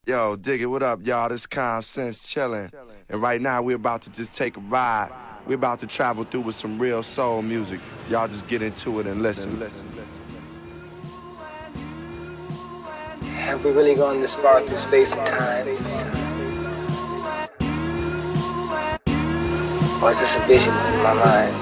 Yo, dig it, what up, y'all? This Common Sense chillin'. And right now, we're about to just take a ride. We're about to travel through with some real soul music. Y'all just get into it and listen. Have we really gone this far through space and time? Or is this a vision in my mind?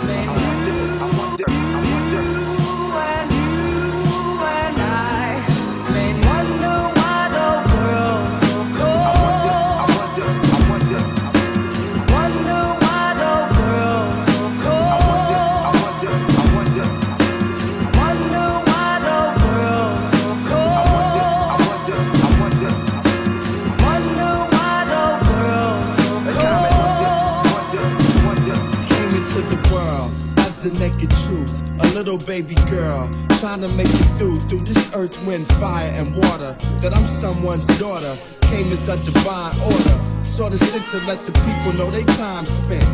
The naked truth, a little baby girl trying to make it through this earth, wind, fire, and water. That I'm someone's daughter, came as a divine order, sort of sent to let the people know they time spent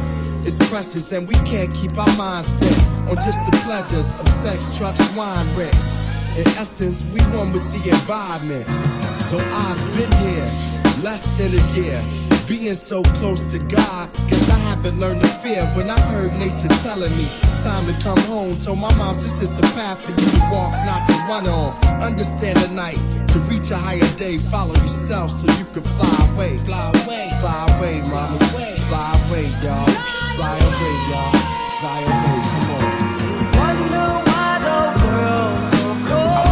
is precious, and we can't keep our minds bent on just the pleasures of sex, trucks, wine, rent. In essence, we one with the environment. Though I've been here less than a year, being so close to God, guess I haven't learned to fear. When I heard nature telling me time to come home, told my mom this is the path for you to walk, not to run on. Understand the night to reach a higher day. Follow yourself so you can fly away. Fly away, fly away, mama. Fly away, y'all. Fly away, y'all. Fly away, come on. Wonder why the world's so cold.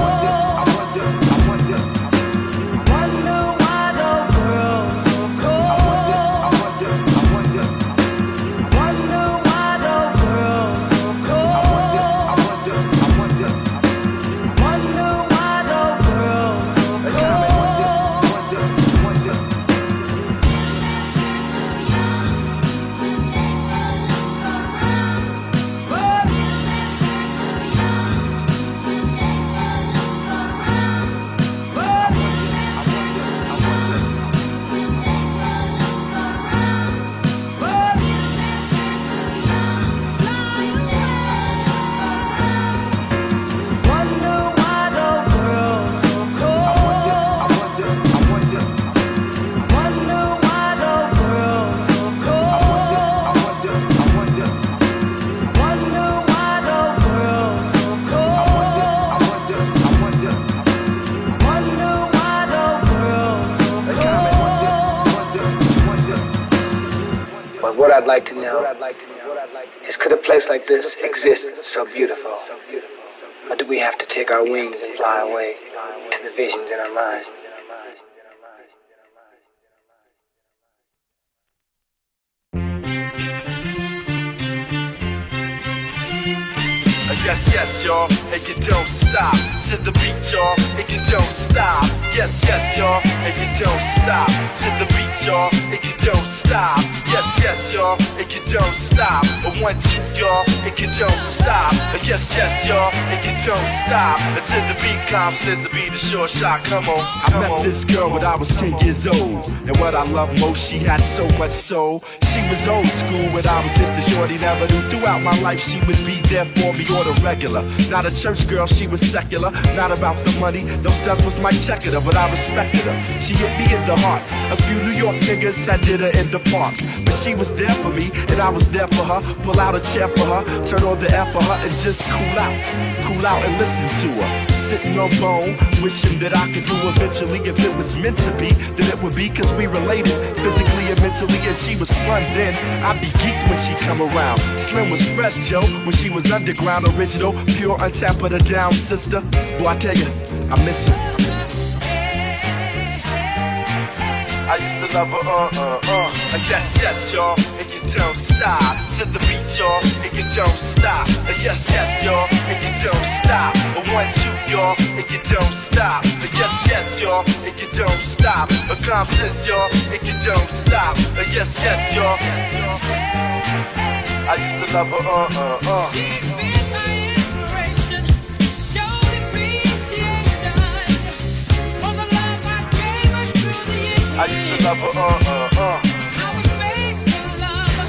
Wonder why the world's so cold. Wonder why the world's so cold. Wonder why the world's so What I'd like to know is, could a place like this exist so beautiful? Or do we have to take our wings and fly away to the visions in our mind? Yes, yes, y'all, and you don't stop. To the beat, y'all, and you don't stop. Yes, yes, y'all, and you don't stop. To the beat, y'all, and you don't stop. Yes, yes, y'all, and you don't stop. A 1, 2, y'all, and you don't stop. Yes, yes, y'all, and you don't stop. To the beat, Comm says to be the short shot. Come on, I met this girl when I was 10 years old, and what I love most, she had so much soul. She was old school when I was just a shorty, never knew. Throughout my life, she would be there for me on the regular. Not a church girl, she was secular. Not about the money, those stunts was my checker, but I respected her. She hit me in the heart. A few New York niggas had did her in the park, but she was there for me, and I was there for her. Pull out a chair for her, turn on the air for her, and just cool out and listen to her. Sitting on bone, wishing that I could do eventually. If it was meant to be, then it would be, cause we related physically and mentally, and she was fun then. I'd be geeked when she come around. Slim was fresh, Joe, when she was underground, original, pure, untapped, but a down sister. Boy, I tell you, I miss her. I used to love her, yes, yes, y'all, and you don't stop. To the beat, y'all, and you don't stop. Yes, yes, y'all, and you don't stop. A 1, 2, y'all, and you don't stop. Yes, yes, y'all, and you don't stop. A confidence, y'all, and you don't stop. Yes, yes, y'all. I used to love her, She's been my inspiration, showed appreciation for the love I gave her through the years. I used to love her, I was made to love,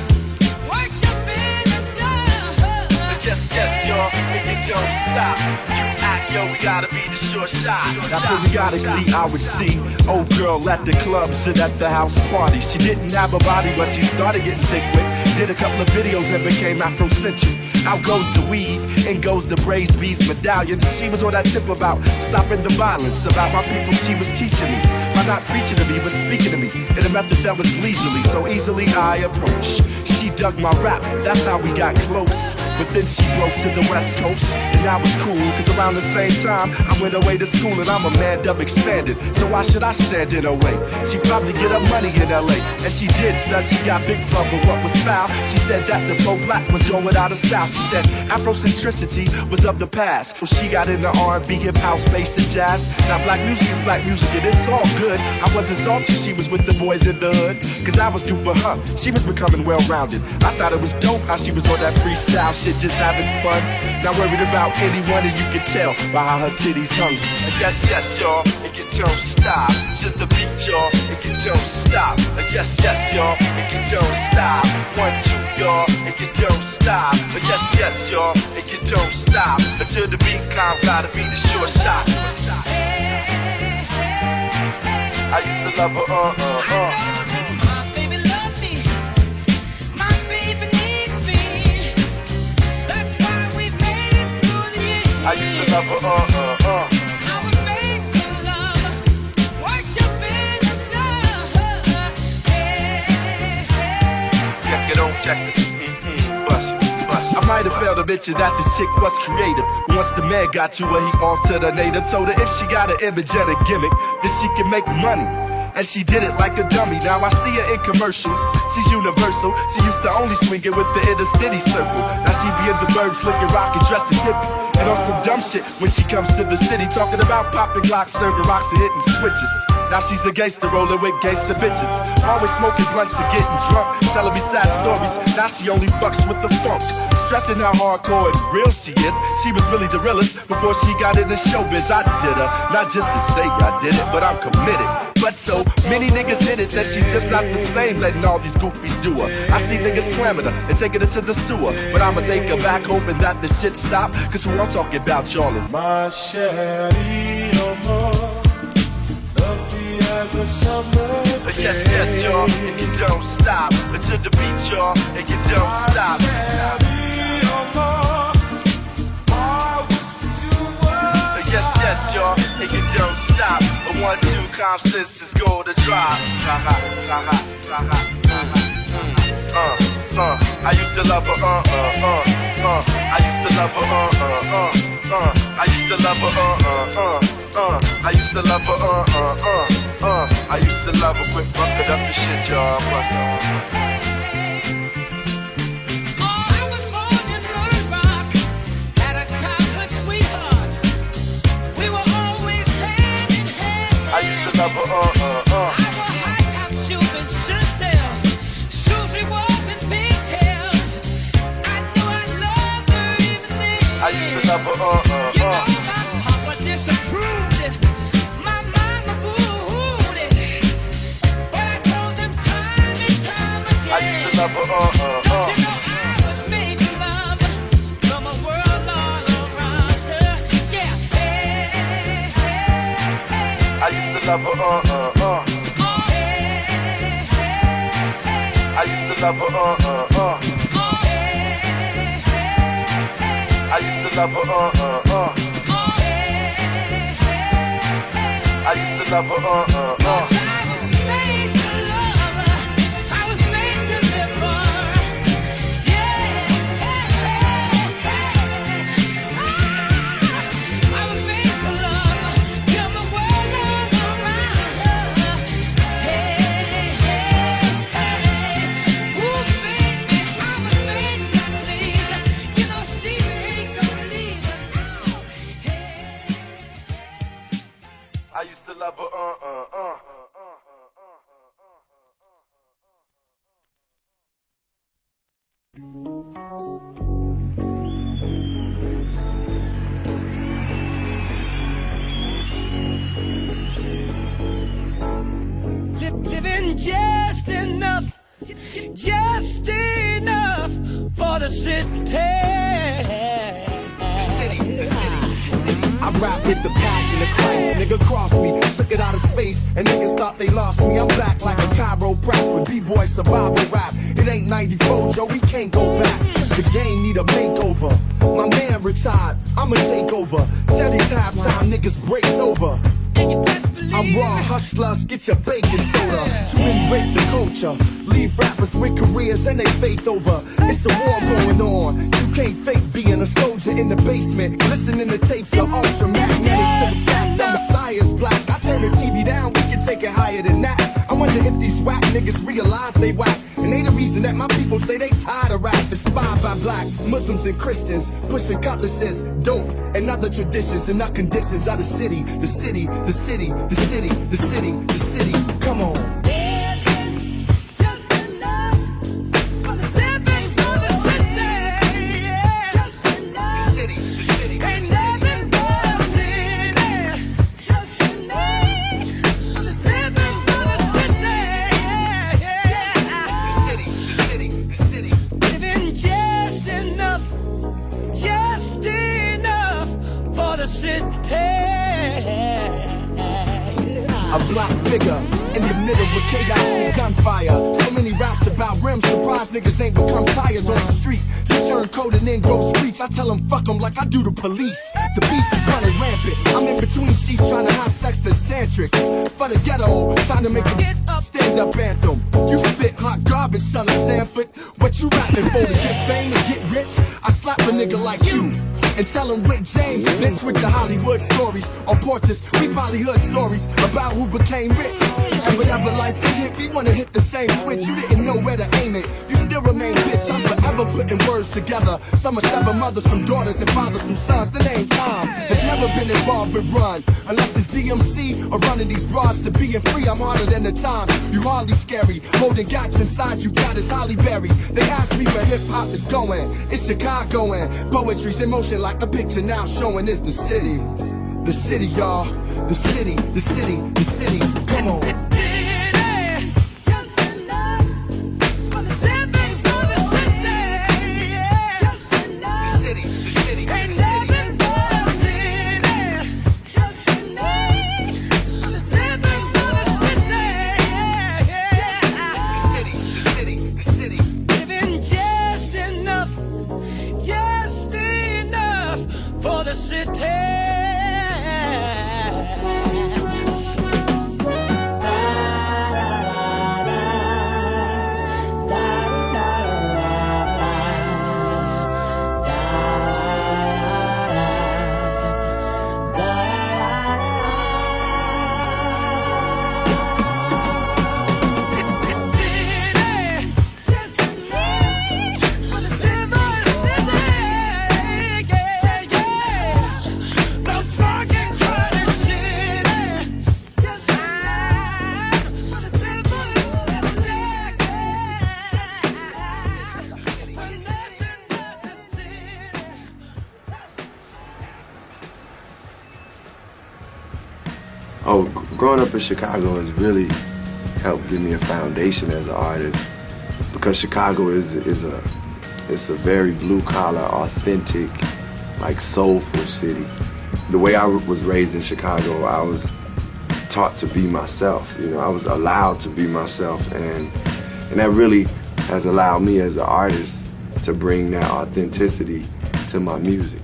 worship and adore. Yes, yes, y'all, and you don't stop. You act, yo, we gotta be the sure shot. Now periodically I would see old girl at the club, sit at the house party. She didn't have a body, but she started getting thick with. Did a couple of videos and became Afrocentric. Out goes the weave, in goes the braised beast medallion. She was on that tip about stopping the violence, about my people she was teaching me. By not preaching to me, but speaking to me in a method that was leisurely, so easily I approach. She dug my rap, that's how we got close. But then she broke to the West Coast, and that was cool, cause around the same time I went away to school and I'm a man dub expanded. So why should I stand in her way? She probably get her money in LA, and she did stud, she got big love, but what was foul? She said that the pro-black was going out of style. She said Afrocentricity was of the past. Well, she got into R&B, hip house, bass, and jazz. Now black music is black music, and it's all good. I wasn't salty, she was with the boys in the hood, cause I was due for her. She was becoming well-rounded. I thought it was dope how she was on that freestyle shit, just having fun. Not worried about anyone, and you can tell by how her titties hung. Yes, yes, y'all, and you don't stop. To the beat, y'all, and you don't stop. Yes, yes, y'all, and you don't stop. 1, 2, y'all, and you don't stop. Yes, yes, y'all, and you don't stop. Until the beat come, gotta be the sure shot. I used to love her, My baby loves me. My baby needs me. That's why we made it through the years. I used to love her, I was made to love, worship in the sun. check it on, check it. Bust. I might have failed to mention that the chick was creative. Once the man got to her, he altered her native. Told her if she got an image and a gimmick, then she can make money. And she did it like a dummy. Now I see her in commercials. She's universal. She used to only swing it with the inner city circle. Now she be in the burbs looking rockin', dressing hippie. And on some dumb shit when she comes to the city, talking about popping glocks, serving rocks and hitting switches. Now she's a gangster rolling with gangster bitches. Always smoking blunts and getting drunk, telling me sad stories. Now she only fucks with the funk. Stressing how hardcore and real she is. She was really the realest before she got into showbiz. I did her, not just to say I did it, but I'm committed. But so many niggas hit it that she's just not the same, letting all these goofies do her. I see niggas slamming her and taking her to the sewer, but I'ma take her back hoping that the shit stop. Cause who I'm talking about, y'all, is my chérie, as a summer. Yes, yes, y'all, and you don't stop. Until the beat, y'all, and you don't stop. Yes, yes, y'all, and you don't stop. A 1, 2 consensus go to drop. I used to love her, I used to love her, I used to love her, I used to love her, I used to love her. Quit fucking up the shit, y'all. I was born in Little Rock, had a childhood sweetheart. We were always hand in hand. I used to love her, I wore high-top shoes and shirt-tails. Susie was in pigtails. I knew I loved her even then. I used to love her, You know my papa disapproved it. My mama booed it. But I told them time and time again. I used to love her, Don't you know I was made to love from a world all around her? Yeah, hey, hey, hey. I used to love her, Oh, hey, hey, hey. I used to love her, Oh, hey, hey, hey. I used to love her, Oh, hey, hey, hey. I used to love her, I was made to love her. I was made to live for her. Yeah, hey, hey, hey. I was made to love her. Feel the world all around her. Hey, hey, hey. Ooh, baby, I was made to please. You know Stevie ain't gonna leave her now. Hey. I used to love her, Living just enough for the city. city, the city, the city. I rap with the passion of Christ. Nigga cross me, took it out of space, and niggas thought they lost me. I'm back like a chiropractor with B-boy survival rap. It ain't 94, Joe, we can't go back. The game need a makeover. My man retired, I'ma take over. Teddy's halftime, niggas breaks over. I'm raw hustlers, get your bacon soda. Too many rape the culture. Leave rappers with careers and they faith over. It's a war going on. You can't fake being a soldier in the basement. Listening to tapes of ultramagnetic to the fact the Messiah's black. I turn the TV down, we can take it higher than that. I wonder if these whack niggas realize they whack. And they the reason that my people say they tired of rap. Inspired by black Muslims and Christians, pushing cutlasses, dope, and other traditions and not conditions of the city, the city, the city, the city, the city, the city. Come on. A black figure in the middle of chaos and gunfire. So many raps about rims, surprise niggas ain't become tires on the street. You turn code and then go screech. I tell them fuck them like I do the police. The beast is running rampant. I'm in between sheets trying to have sex to centric. For the ghetto, trying to make a stand-up anthem. You spit hot garbage, son of Sanford. What you rapping for, to get fame and get rich? I slap a nigga like you and tell him Rick James, bitch, with the Hollywood stories. On porches, we probably heard stories about who became rich. And whatever life they hit, we wanna hit the same switch. You didn't know where to aim it, you still remain bitch. I'm forever putting words together. Some are seven mothers from daughters and fathers from sons. The name Tom has never been involved with run. Unless it's DMC or running these bras to being free. I'm harder than the time, you hardly scary. Holding gats inside you got is Holly Berry. They ask me where hip hop is going, it's Chicago and poetry's in motion like a picture now showing is the city. The city, y'all. The city, the city, the city. Come on. Oh, growing up in Chicago has really helped give me a foundation as an artist, because Chicago is a very blue collar, authentic, like soulful city. The way I was raised in Chicago, I was taught to be myself. You know, I was allowed to be myself, and that really has allowed me as an artist to bring that authenticity to my music.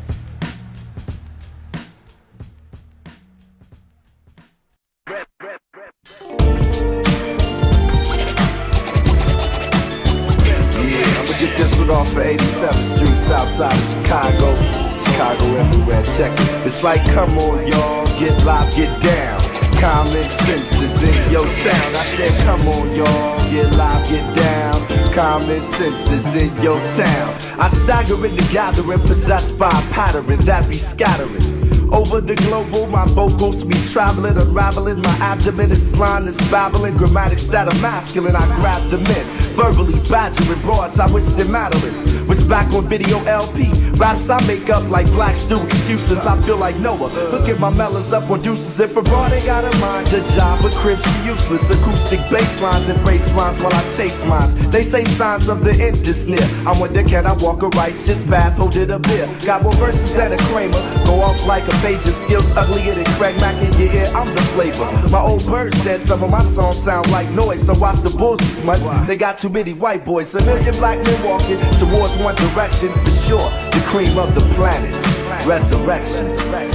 Off of 87th Street, south side of Chicago. Chicago everywhere, check it. It's like, come on y'all, get live, get down. Common sense is in your town. I said, come on y'all, get live, get down. Common sense is in your town. I stagger in the gathering, possessed by a pattern that be scattering Over the global, my vocals be traveling, unraveling. My abdomen is line is babbling. Grammatics that are masculine, I grab them in. Verbally badgering broads, I wish them Madeline was back on video LP. Raps I make up like blacks do excuses. I feel like Noah, look at my melons up on deuces. If a broad ain't got a mind, the job, but cribs she useless. Acoustic bass lines embrace rhymes while I chase mines. They say signs of the end is near. I wonder can I walk a righteous path, hold it a beer. Got more verses than a Kramer, go off like a page of skills uglier than Craig Mack in your ear. I'm the flavor. My old bird said some of my songs sound like noise. Don't watch the Bulls as much. They got too many white boys. A million black men walking towards one direction. For sure, the cream of the planets. Resurrection. Let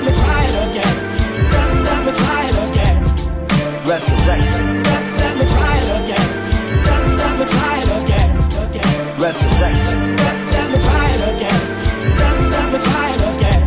me try it again. Let me try it again. Resurrection. Let me try it again. Let me try it again. Resurrection. Let me try it again. Let me try it again.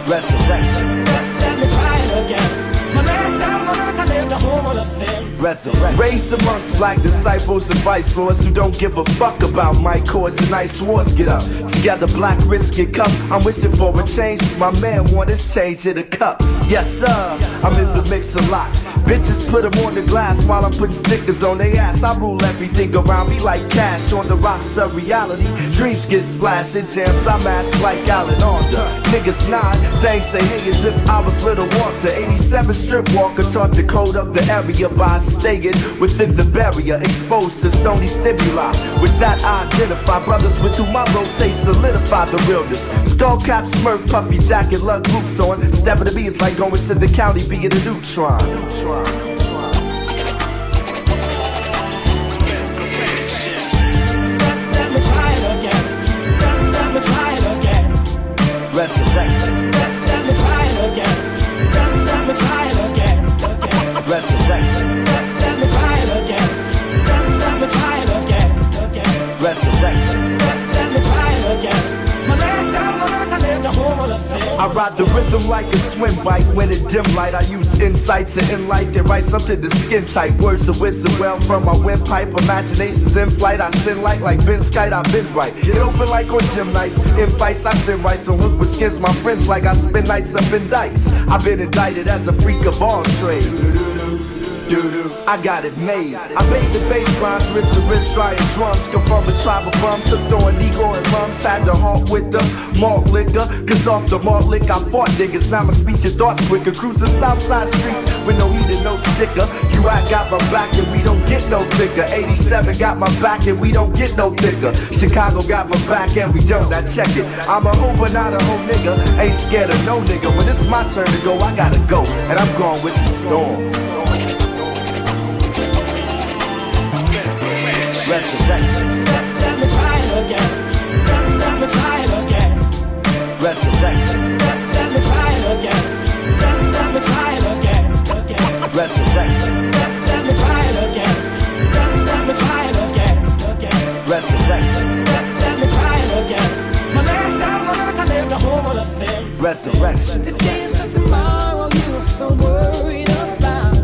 Resurrection. Let me try it again. My last time on earth I lived a whole world of sin. Resurrection. Raised amongst black disciples and vice lords who don't give a fuck about my cause and nice wars. Get up together, black wrists get cup. I'm wishing for a change. My man want his change in a cup. Yes sir, I'm in the mix a lot. Bitches put them on the glass while I'm putting stickers on their ass. I rule everything around me like cash on the rocks of reality. Dreams get splashed in jams, I'm ass like Alan Alda. Niggas nod, things say hey as if I was Little Walter. 87 strip walker taught the code of the area by staying within the barrier. Exposed to stony stimuli. With that I identify brothers with whom I rotate, solidify the realness. Skull cap, smurf, puffy jacket, lug boots on. Stepping to me is like going to the county being a neutron. Let me try it again. Let me try it again. Resurrection. Let me try it again. Let me try it again. Resurrection. Let me try it again. Let me try it again. Resurrection. Let me try it again. My last time on earth I lived a whole world of sin. I ride the rhythm like a swim bike. When it dim light, I use insights to enlight. They write something to skin tight. Words of wisdom well from my windpipe. Imaginations in flight. I send light like Ben's kite. I've been right. Get open like on gym nights. In fights, I send right. So hook with skins. My friends like I spend nights up in dikes. I've been indicted as a freak of all trades. I got it made. I made the bass lines, wrist to wrist, trying drums. Come from a tribe of bums, hooked on Negro and mums. Had to halt with the malt liquor, cause off the malt liquor I fought niggas. Now my speech and thoughts quicker. Cruising Southside streets with no heat and no sticker. You I got my back and we don't get no thicker. 87 got my back and we don't get no thicker. Chicago got my back and we don't, now check it. I'm a hoe but not a hoe nigga. Ain't scared of no nigga. When it's my turn to go, I gotta go. And I'm going with the storm. Resurrection. Let me try it again. Let me try it again. Resurrection. Let me try it again. Let me try it again. Resurrection. Let me try it again. Let me try it again. Resurrection. Let me try it again. My last time on earth I lived a whole world of sin. Resurrection. Today is the tomorrow you are so worried about.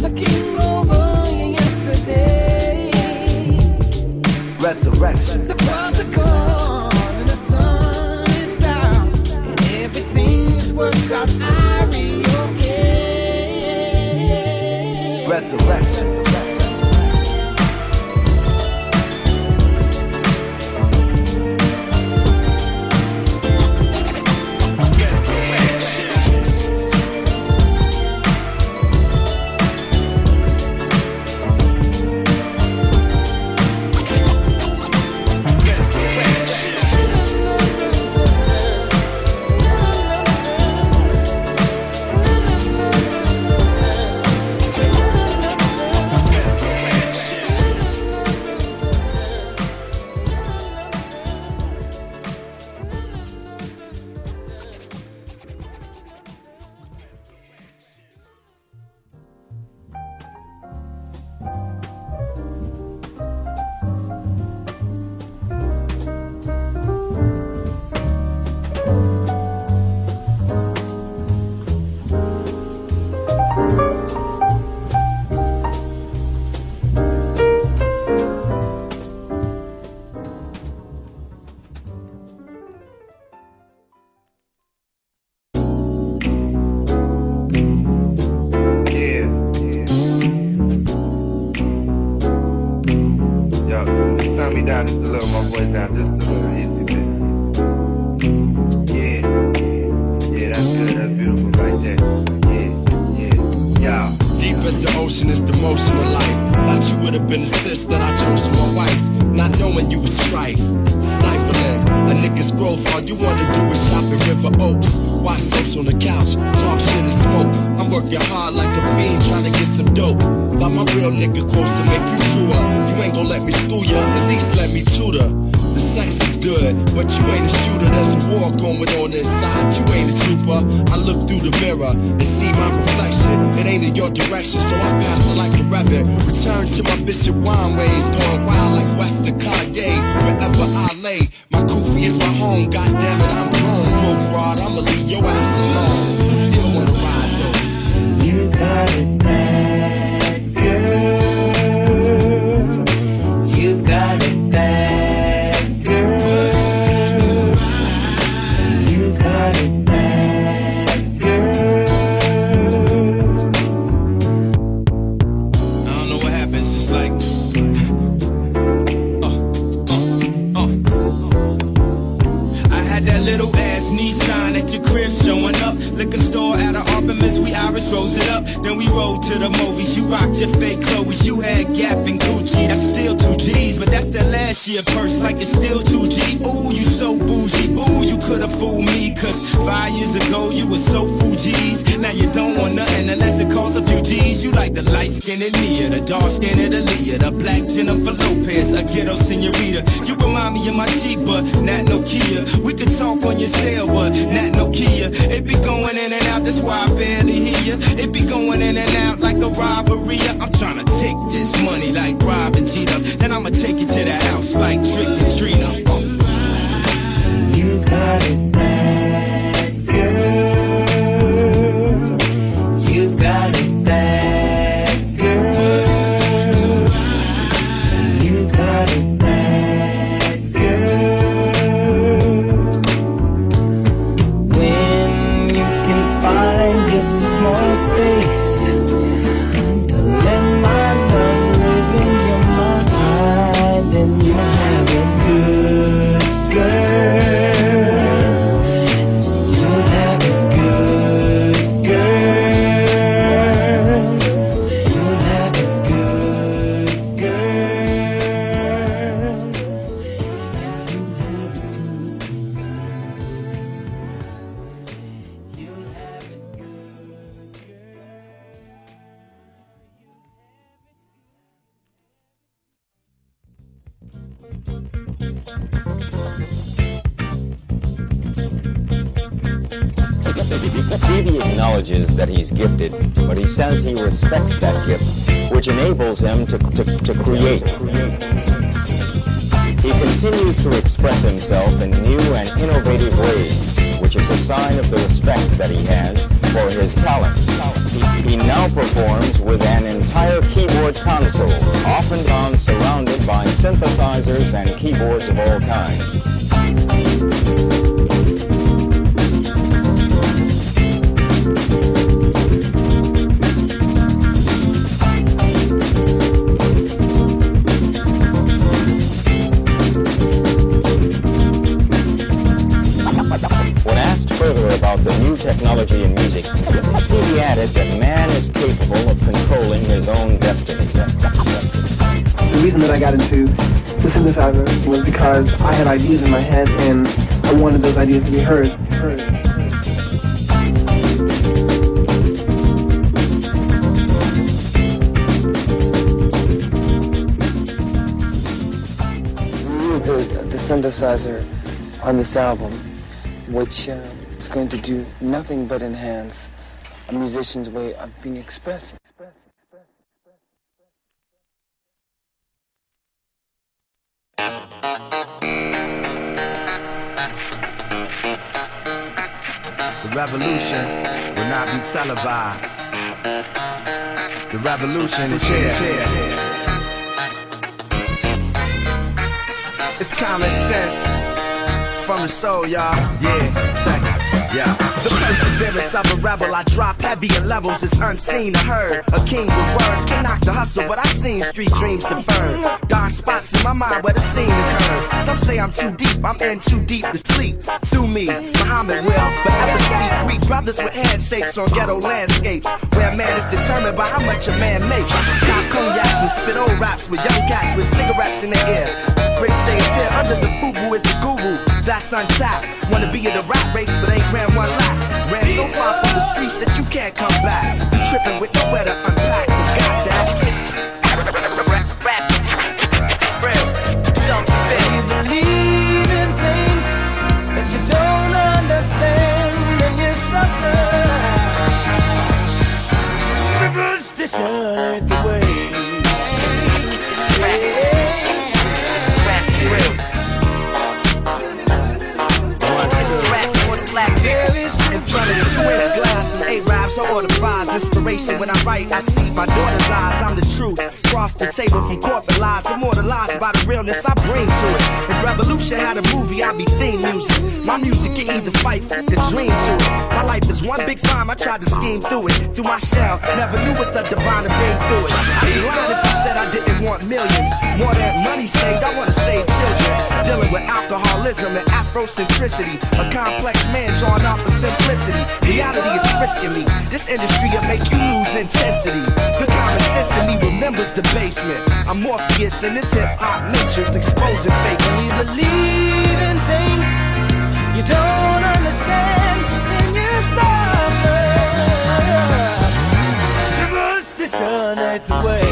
Looking over your yesterday. Resurrection. The clouds are gone and the sun is out, and everything just works out. I re-okay. Resurrection. sipping River Oaks. Watch soaps on the couch, talk shit and smoke. I'm working hard like a fiend trying to get some dope. Got my real nigga quotes to make you truer. You ain't gon' let me school ya, at least let me tutor. The sex is good, but you ain't a shooter. There's a war going on inside, you ain't a trooper. I look through the mirror and see my reflection. It ain't in your direction, so I pass it like a rabbit. Return to my Bishop Wine ways, going wild like Western Kanye. Wherever I lay, my kufi is my home. God damn it, I'm grown, broke rod. I'ma leave your ass alone. You don't wanna ride though. You got it bad, girl. You got it bad, girl. You got it bad, girl. I don't know what happens, it's like I had that little ass Nissan at your crib showing up. Liquor store at an Arbor-Mist, we Irish rose it up. Then we rode to the movies. You rocked your fake clothes. You had Gap and Gucci. That's still 2 G's, but that's the last year purse, like it's still 2 G. Ooh, you so bougie. Ooh, you could've fooled me, cause 5 years ago you was so Fuji's. Now you don't want nothing unless it costs a few G's. You like the light-skinned Nia, the dark-skinned Aaliyah, the black Jennifer Lopez, a ghetto senorita. You remind me of my Jeep, but not no Kia. We could talk on your cell, but not no Kia. It be going in and out, that's why I barely hear you. It be going in and out like a robbery. I'm tryna take this money like Robin Jeter. Then I'ma take it to the house like Trick and Trina. You got it bad, girl. You got it bad, girl. You got it bad, girl. When you can find just a small space to let my love live in your mind, then you have it good, girl. You'll have it good, girl. You'll have it good, girl. And you'll have it good. You'll have it good, girl. Stevie acknowledges that he's gifted, but he says he respects that gift, which enables him to create. He continues to express himself in new and innovative ways, which is a sign of the respect that he has for his talents. He now performs with an entire keyboard console, often surrounded by synthesizers and keyboards of all kinds. About the new technology in music, Stevie added that man is capable of controlling his own destiny. The reason that I got into the synthesizer was because I had ideas in my head and I wanted those ideas to be heard. We used the synthesizer on this album, which is going to do nothing but enhance a musician's way of being expressive. The revolution will not be televised. The revolution is here. It's common sense from the soul, y'all. Yeah, check it. Yeah. The perseverance of a rebel, I drop heavy in levels, it's unseen or heard. A king with words can knock the hustle, but I've seen street dreams to burn. Dark spots in my mind where the scene occurred. Some say I'm too deep, I'm in too deep to sleep. Through me, Muhammad will forever speak. Greek brothers with handshakes on ghetto landscapes, where a man is determined by how much a man makes. Got cognacs and spit old raps with young cats with cigarettes in their ear. Rich stay here under the fubu is the guru, that's untapped. Wanna be in the rap race, but memories that you can't come back. You tripping with nowhere to unpack. Forgot that. You believe in things that you don't understand, and you suffer. Superstition ain't the way. In front of the Swiss glass and A-Rabs, I order fries. Inspiration when I write, I see my daughter's eyes. I'm the truth. Cross the table from corporate lies, immortalized by the realness I bring to it. If Revolution had a movie, I'd be theme music. My music can either fight or dream to it. My life is one big crime, I tried to scheme through it. Through my shell, never knew what the divine to bring through it. I'd be lying if I said I didn't want millions. More than money saved, I wanna save children. Dealing with alcoholism and Afrocentricity. A complex man drawn off of simplicity. Reality is frisking me. This industry will make you lose intensity. The common sense in me remembers the basement. I'm Morpheus in this hip-hop matrix, exposing fake. When you believe in things you don't understand, then you suffer. Superstition ain't the way.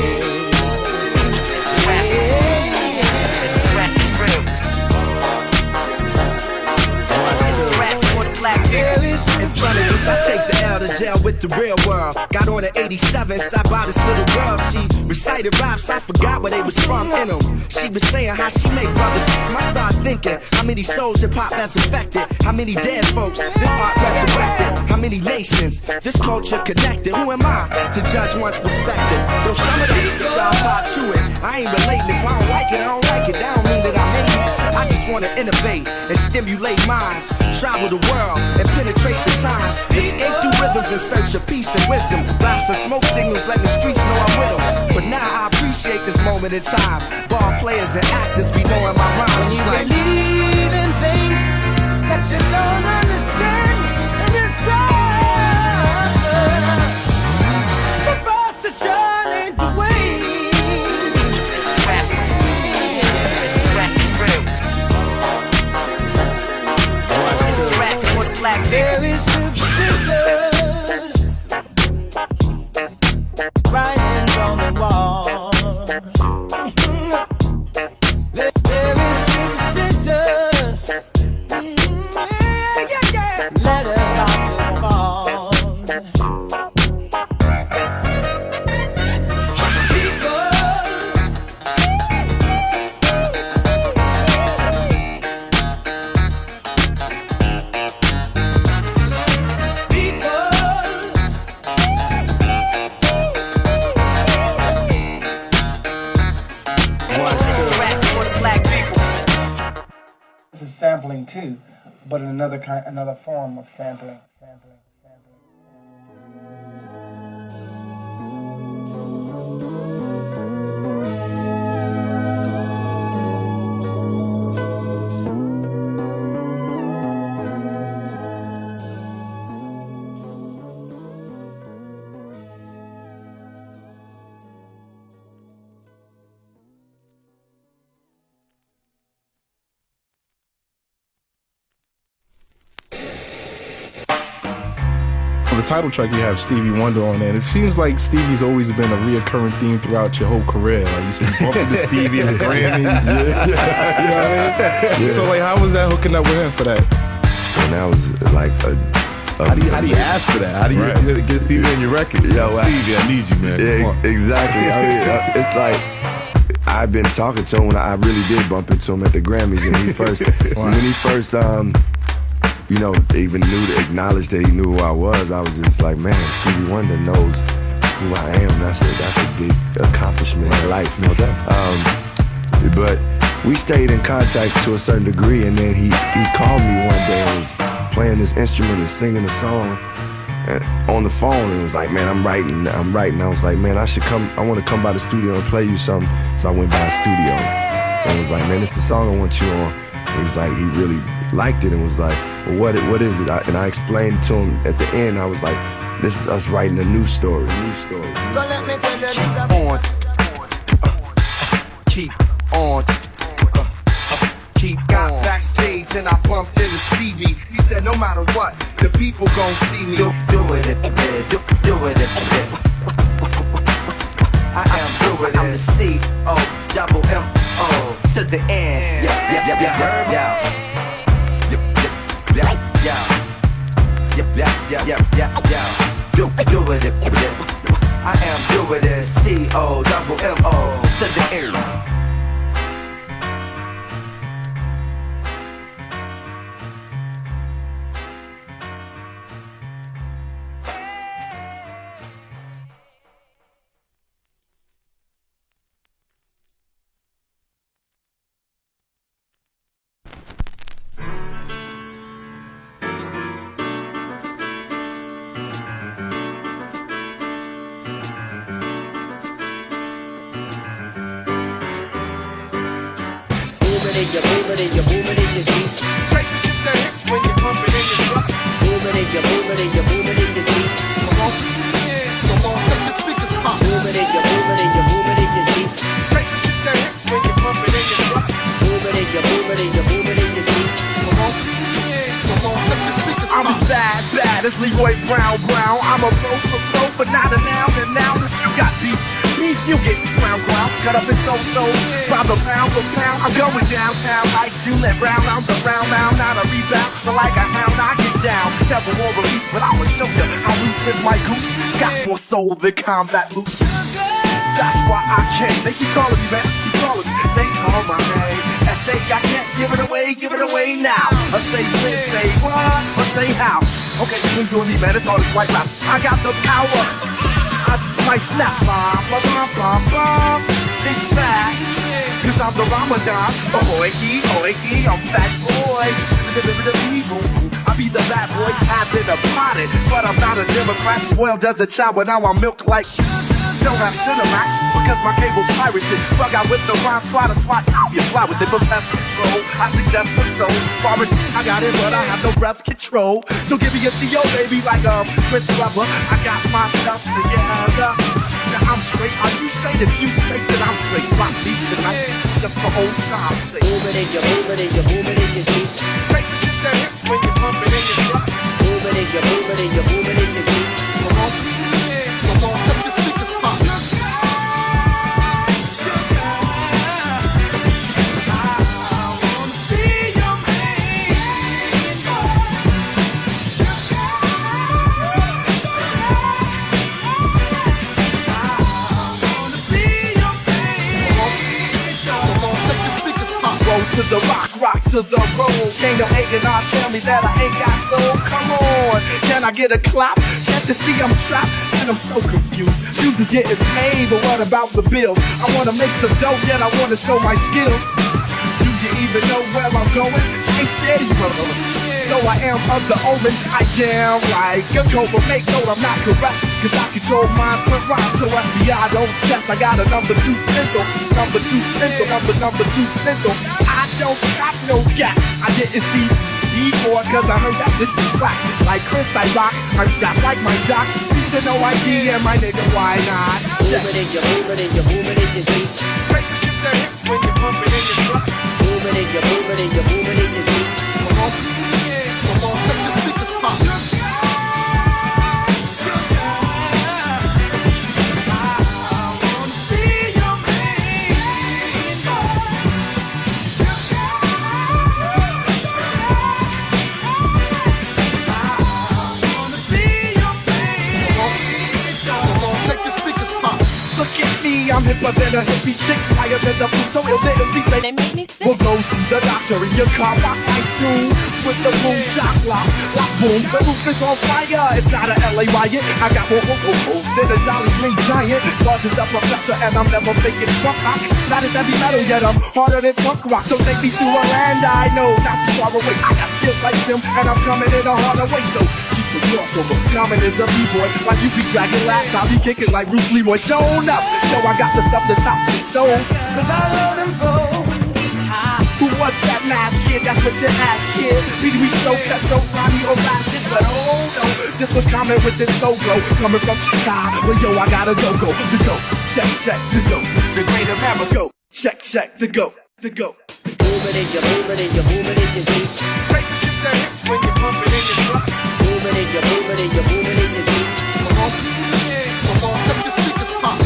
In front of this, I take the L to jail with the real world. Got on the 87, sat by this little girl. She recited raps, I forgot where they was from in them. She was saying how she make brothers. I start thinking, how many souls hip-hop has affected? How many dead folks this art resurrected? How many nations this culture connected? Who am I to judge one's perspective? Though some of y'all pop to it, I ain't relating. If I don't like it, I don't like it. That don't mean that I hate it. I just wanna innovate and stimulate minds. Travel the world and penetrate the times. Escape through rhythms in search of peace and wisdom. Blast of smoke signals letting the streets know I'm with them. But now I appreciate this moment in time. Ball players and actors be knowing my rhymes. When you believe in things that you don't understand, and you suffer. Superstition ain't the way. There is superstitions writings on the wall. There is superstitions, letters about to fall. Sampling too, but in another form of sampling. The title track, you have Stevie Wonder on there. It seems like Stevie's always been a reoccurring theme throughout your whole career. Like you said, you bumped into Stevie and the Grammys. You know what I mean? So like, how was that hooking up with him for that? And that was like how do you ask for that? How do you get Stevie on your record? Yo, Stevie, I need you, man. Yeah, exactly. I mean, it's like I've been talking to him when I really did bump into him at the Grammys, and when he first you know, even acknowledged that he knew who I was just like, man, Stevie Wonder knows who I am. That's a big accomplishment in life, no doubt. But we stayed in contact to a certain degree, and then he called me one day and was playing this instrument and singing a song on the phone, and was like, man, I'm writing. I was like, man, I want to come by the studio and play you something. So I went by the studio and was like, man, it's the song I want you on. And he was like, he really liked it and was like, well, what is it? And I explained to him at the end. I was like, this is us writing a new story. Keep on. Keep got backstage and I bumped into Stevie Stevie. He said no matter what, the people gon' see me. Do it, do it. I am doing it. I'm the C-O-double-M-O to the end. Do it. I am doing it. C-O-double-M-O to the end. You're moving and you're moving in your feet. Take the shit to hit when you pump it in your truck. Moving and you're moving and you're moving in your feet. Come on, let the speakers pop. Moving and you're moving and you're moving in your feet. Take the shit to hit when you pump it in your truck. Moving and you're moving and you're moving in your feet. Come on, let the speakers pop. I'm as bad as Leroy Brown. I'm a pro, but not a noun. And now if you got beef, you get ground. Cut up and so by the pound for pound. I'm going downtown like Juliet Brown. I'm the round, not a rebound, but like a hound I get down. Never wore a leash, but I will show you how loose is my goose. Got more soul than combat boots. That's why I came. They keep calling me, man. Keep calling me. They call my name. I say I can't give it away now. I say when, say what, or say how. Okay, so you and me, man. It's all this white rap. I got the power. I just might snap, bomb, think fast, cause I'm the Ramadan. Ahoy, I'm fat boy. I be the bad boy, I've been a potted, but I'm not a Democrat. Spoiled as a child, but now I'm milk like don't have Cinemax, because my cable's pirated. Bug out with the rhyme, try to slot, you fly with it, but pest control. I suggest some soul, foreign, I got it, but I have no breath control. So give me a CO, baby, like Chris Webber. I got my stuff together. Now I'm straight, are you straight? If you straight, then I'm straight. Rock me tonight, just for old time's sake. Moving and you're moving and you're moving in your feet. Take the shit to hit when you pump it in your truck. Moving and you're moving and you're moving in your feet. Come on, let the speakers pop. To the rock to the roll. Can't no A&R tell me that I ain't got soul. Come on, can I get a clap? Can't you see I'm trapped? And I'm so confused. You just getting paid, but what about the bills? I wanna make some dough, yet I wanna show my skills. Do you even know where I'm going? Ain't steady, brother. Though I am of the omen, I jam like a cobra. Make note, I'm not caressed, cause I control minds with rhymes. So FBI don't test, I got a number 2 pencil. Number 2 pencil, number 2 pencil. I don't got no gap, I didn't see before, cause I heard that this is whack. Like Chris, I rock, I'm strapped like my jock. Used to know ID, and my nigga, why not? Moving and you're moving and you're moving in your feet. Take the shit to hit when you pump it in your truck. Moving and you're moving and you're moving in your feet. Come on, let the speakers pop. I'm hipper than a hippie chick, higher than the blue, so ill that if he say they make me sick. We'll go see the doctor in your car, rock like soon with the boom shock lock boom. The roof is on fire, it's not a LA riot. I got more vocals than a Jolly Green Giant. Large as a professor, and I'm never faking punk rock. Not as heavy metal, yet I'm harder than punk rock. So take me to a land I know, not too far away. I got skills like Tim, and I'm coming in a harder way. So keep the crossover, Common is a B-boy. Like you be dragging laughs, I'll be kicking like Bruce Leroy. Showing up, yo, I got the stuff that tops the stove. Cause I love them so. Who was that mask kid? That's what you ask, kid. Did we so cut, no Ronnie or Ratchet? But oh no, this was Common with this solo. Coming from Chicago, well yo, I gotta go. The go, check, the go. The great Amerigo, check, the go. Moving and you're moving and you're moving in your feet. Take the shit that hit when you pump it in your truck. Booming in your, booming in your, booming in your jeans. Come on, come on, let the speakers pop.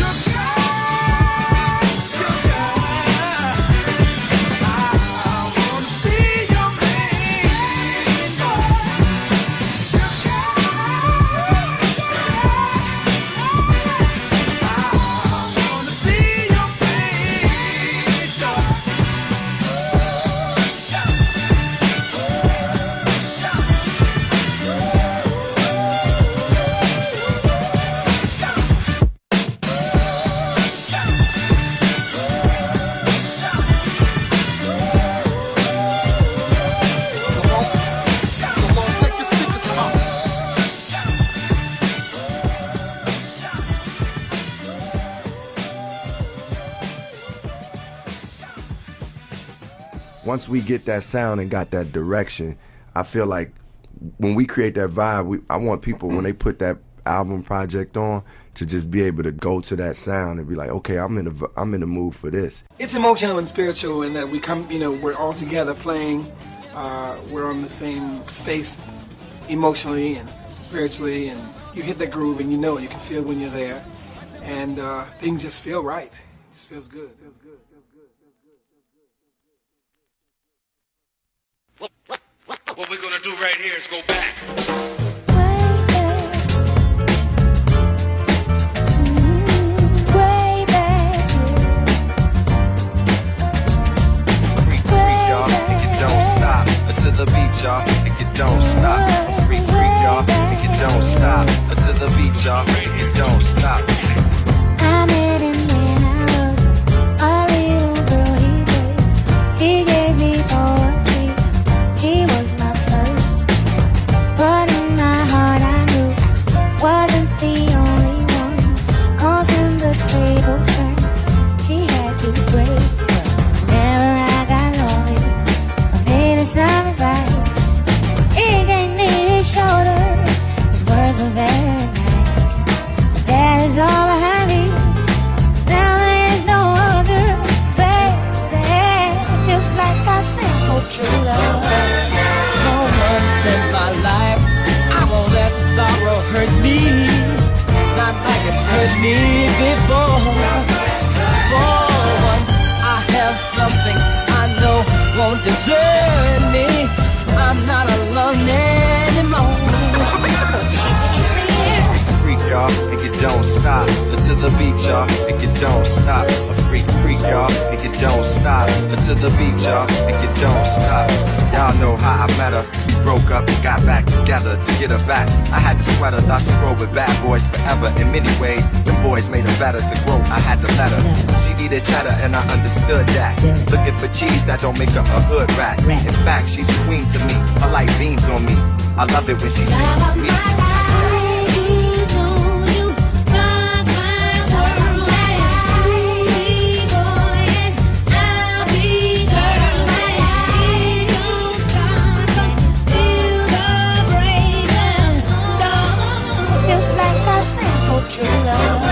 Once we get that sound and got that direction, I feel like when we create that vibe, I want people, when they put that album project on, to just be able to go to that sound and be like, okay, I'm in the mood for this. It's emotional and spiritual in that we come, we're all together playing. We're on the same space emotionally and spiritually, and you hit the groove and you know it. You can feel when you're there, and things just feel right. It just feels good. What we're gonna do right here is go back. Don't stop until the beat, y'all. Think it don't stop. Freak, y'all. Think it don't stop until the beat, y'all. Think it don't stop. I met him when I was a little girl. He gave me poetry. He was my first, but in my heart I knew wasn't the only one. 'Cause when the tables turned, he had to break. Whenever I got lonely, his love advice. He gave me his shoulder. His words were very nice. But that is all I have. Now there is no other, baby. Feels like I sing for true love. For once in my life, I won't let sorrow hurt me. Not like it's hurt me before. For once, I have something I know won't desert me. I'm not alone anymore. Freak, y'all, think it don't stop until the beat, y'all. Think it don't stop. A freak, y'all. Think it don't stop until the beat, y'all. Think it don't stop. Y'all know how I met her. We broke up and got back together to get her back. I had the sweater, thought she rolled with bad boys forever. In many ways, when boys made her better to grow, I had to let her. She needed cheddar and I understood that. Looking for cheese that don't make her a hood rat. In fact, she's a queen to me. Her light beams on me. I love it when she sings to me. True love.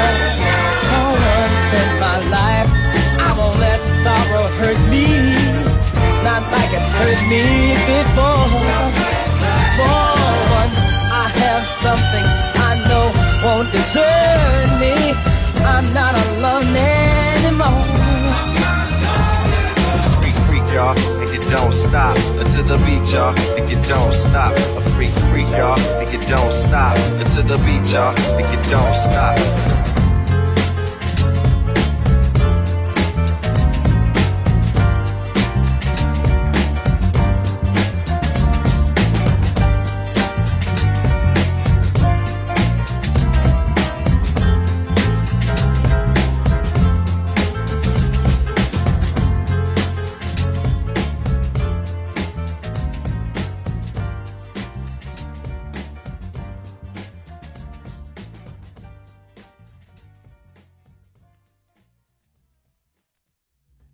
For once in my life, I won't let sorrow hurt me. Not like it's hurt me before. For once, I have something I know won't desert me. I'm not alone anymore. Freak, y'all, think it don't stop until the beat, y'all. Think it don't stop. A freak, y'all, think it don't stop until the beat, y'all. Think it don't stop.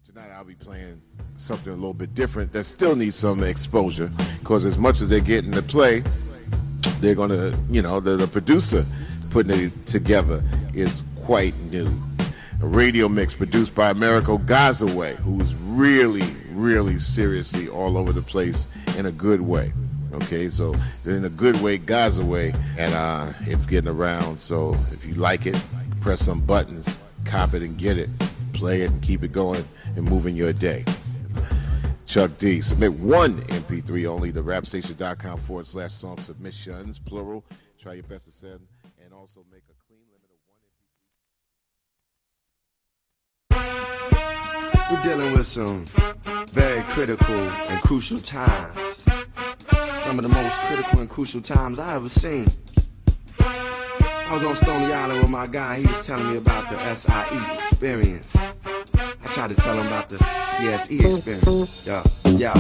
Tonight I'll be playing something a little bit different that still needs some exposure, because as much as they're getting to play, they're going to, the producer putting it together is quite new. A radio mix produced by Amerigo Gazaway, who's really, really seriously all over the place in a good way. Okay, so in a good way, Gazaway, and it's getting around. So if you like it, press some buttons, cop it and get it, play it and keep it going and moving your day. Chuck D, submit one MP3 only to rapstation.com/song submissions, plural. Try your best to send and also make a clean limit of one MP3. We're dealing with some very critical and crucial times. Some of the most critical and crucial times I ever seen. I was on Stony Island with my guy. He was telling me about the SIE experience. I tried to tell him about the CSE experience. Yeah.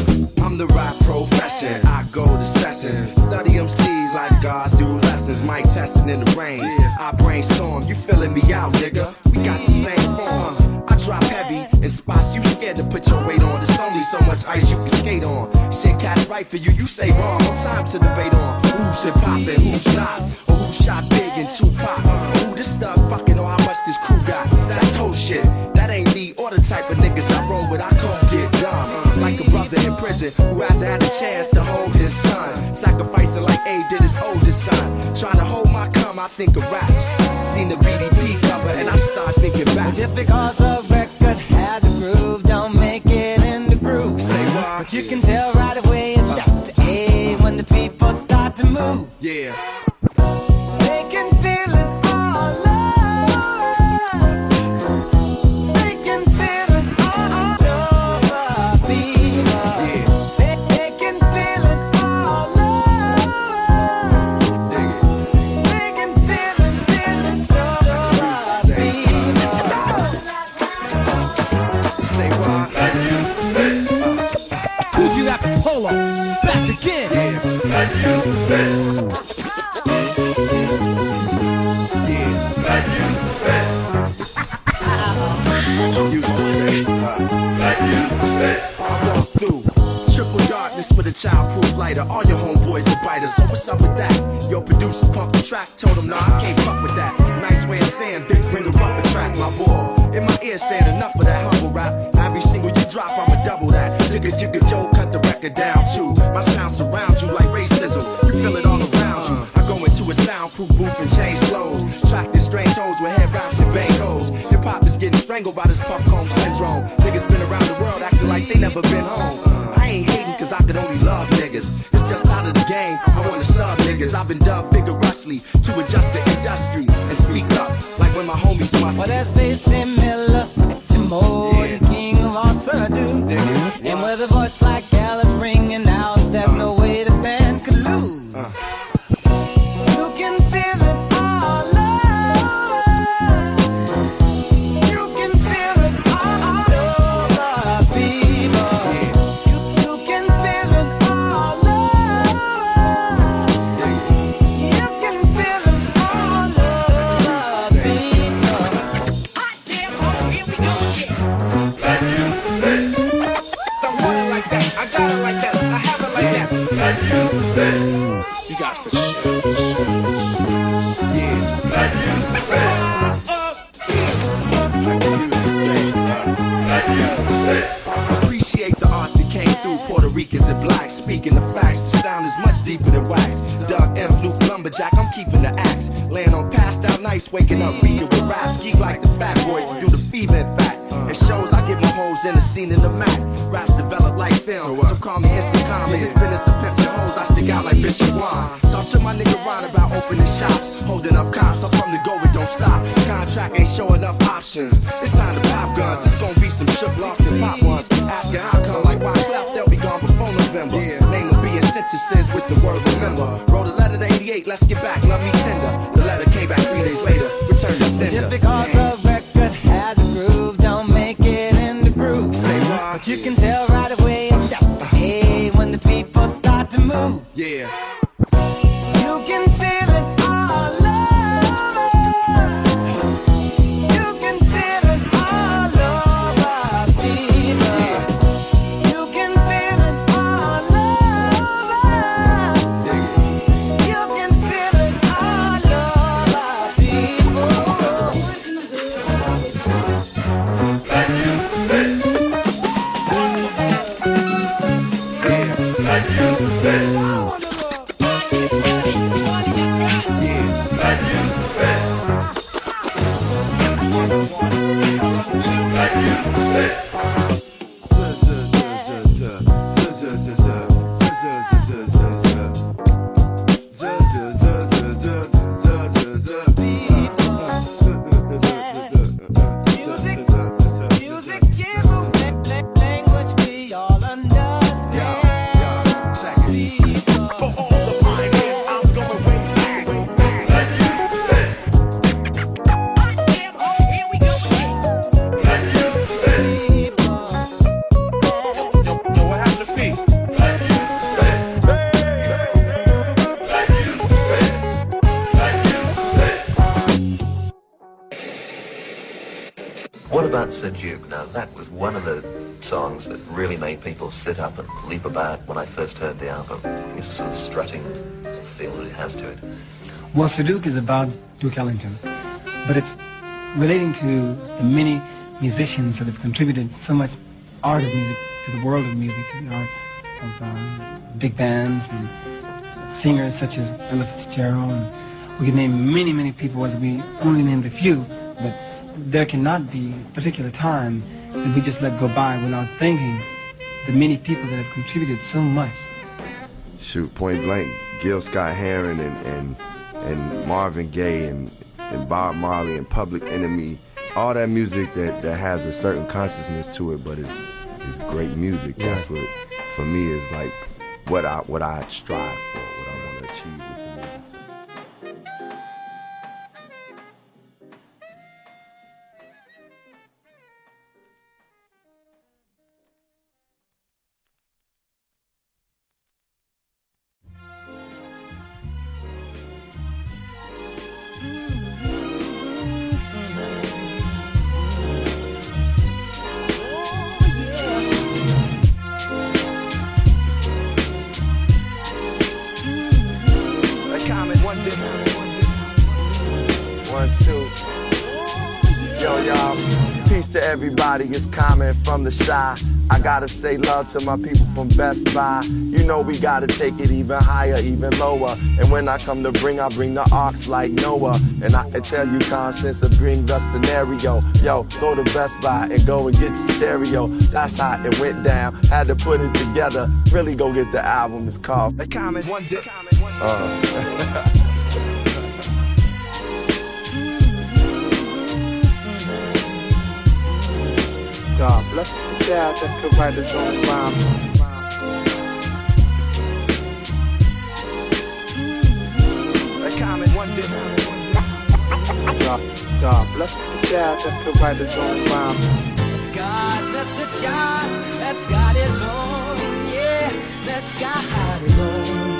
I'm the rap profession. I go to sessions, study MCs like gods do lessons. Mic testing in the rain. I brainstorm. You filling me out, nigga? We got the same form. I drop heavy in spots you scared to put your weight on. There's only so much ice you can skate on. Shit cat's right for you, you say wrong. No time to debate on who's hip hop and who's not, or who shot Big and Tupac, who this stuff fucking or how much this crew got. That's whole shit. That ain't me or the type of niggas I roll with. I can't get done. Like a brother in prison who hasn't had a chance to hold his son, sacrificing like Abe did his oldest son. Trying to hold my cum, I think of raps. Seen the BDP cover and I start thinking back. Just because a record has a groove, don't make it in the groove. Say what? But you can tell right away in Dr. A when the people start to move. Yeah. They can feel it all over. They can feel it all over, people. They can feel it all over. They can feel it all over, people. Say what? Cool, you got Polo. Back again. I walk through triple darkness with a childproof lighter. All your homeboys are biters, so what's up with that? Your producer pumped the track, told him, nah, I can't fuck with that. Nice way of saying, Vic, bring a rubber track, my boy. In my ear saying enough of that humble rap. Every single you drop, I'ma double that. Jigga jigga Joe, cut the record down too. My sound surrounds you like racism. You feel it all around you. I go into a soundproof booth and change clothes. Track this strange hoes with head wraps and bangos. Hip hop is getting strangled by this puff comb syndrome. Niggas been around the world acting like they never been home. I ain't hating cause I could only love niggas. It's just out of the game, I wanna sub niggas. I've been dubbed vigorously to adjust the industry and speak up like when my homies must. Well, that's Basie Miller, Satchmo, the king of all Surdu. And with a voice like Alice ringing out, there's no way the band could lose. You can feel it all over. You can feel it all over, people. You can feel it all over. You can feel it all over, people. Hot damn, here we go again. Don't want it like that. I got it like that. I have it like that. You got the shit. Appreciate the art that came through Puerto Ricans and blacks. Speaking the facts, the sound is much deeper than wax. Doug M. Luke Lumberjack, I'm keeping the axe. Laying on passed out nights, waking up reading with raps. Geek like the fat boys, do the fever in fact. It shows I get my hoes in the scene in the Mac. Raps develop like film, so call me instant comment. It's been some pimps and hoes, I stick out like Bishop Juan. Talk to my nigga Ron about opening shops, holding up cops. I'm from the go, it don't stop. Contract ain't showing up options. It's time to pop guns. It's gonna be some shook, lost and pop ones. Asking how come, like why left, they'll be gone before November. Name will be in sentences with the word remember. Wrote a letter to 88, let's get back, love me tender. The letter came back 3 days later, return to sender. Just because a record has a groove, don't make it in the groove. Say what? But you can tell right away in Dr. A when the people start to move. Yeah. You can feel it all over. You can feel it all over, people. You can feel it all over. You can feel it all about Sir Duke? Now, that was one of the songs that really made people sit up and leap about when I first heard the album. It's a sort of strutting feel that it has to it. Well, Sir Duke is about Duke Ellington, but it's relating to the many musicians that have contributed so much art of music to the world of music, to the art of big bands and singers such as Ella Fitzgerald. And we could name many, many people, as we only named a few, but there cannot be a particular time that we just let go by without thanking the many people that have contributed so much. Shoot, point blank, Gil Scott-Heron and Marvin Gaye and Bob Marley and Public Enemy, all that music that has a certain consciousness to it, but it's great music. That's what, for me, is like what I strive for, what I want to achieve with the music. Common, one bit. 1, 2. Yo, y'all. Peace to everybody. It's Common from the Shy. I gotta say love to my people from Best Buy. You know we gotta take it even higher, even lower. And when I come to bring, I bring the arcs like Noah. And I can tell you constants to bring the scenario. Yo, go to Best Buy and go and get your stereo. That's how it went down. Had to put it together. Really go get the album. It's called A Common One Day. God bless the child that could write his own rhymes. A common one day. God bless the child that could write his own rhymes. God bless the child that's got his own, yeah, that's got his own.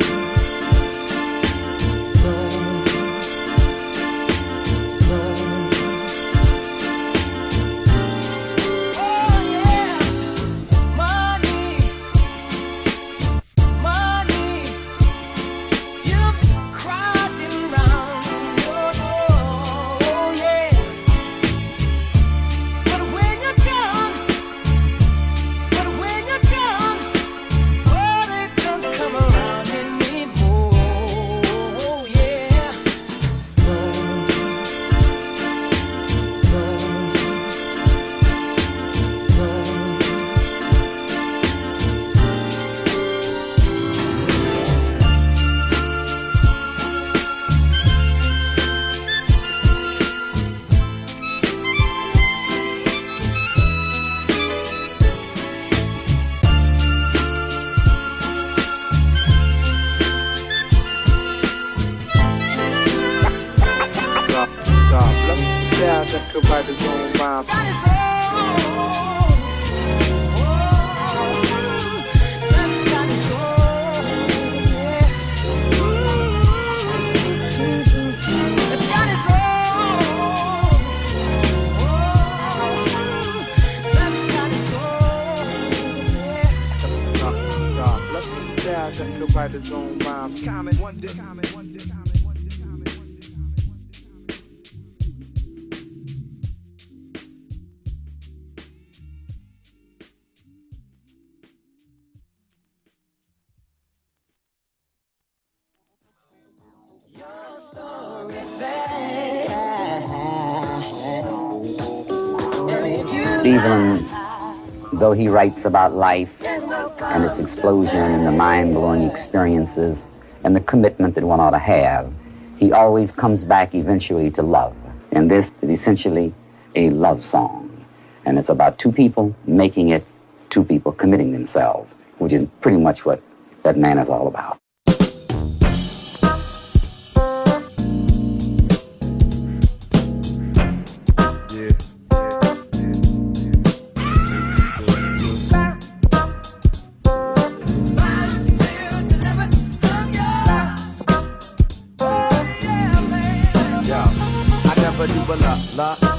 That could write his own rhymes. God bless the child that could write his own rhymes. Common one day. Stephen, though he writes about life and its explosion and the mind-blowing experiences and the commitment that one ought to have, he always comes back eventually to love. And this is essentially a love song. And it's about two people making it, two people committing themselves, which is pretty much what that man is all about.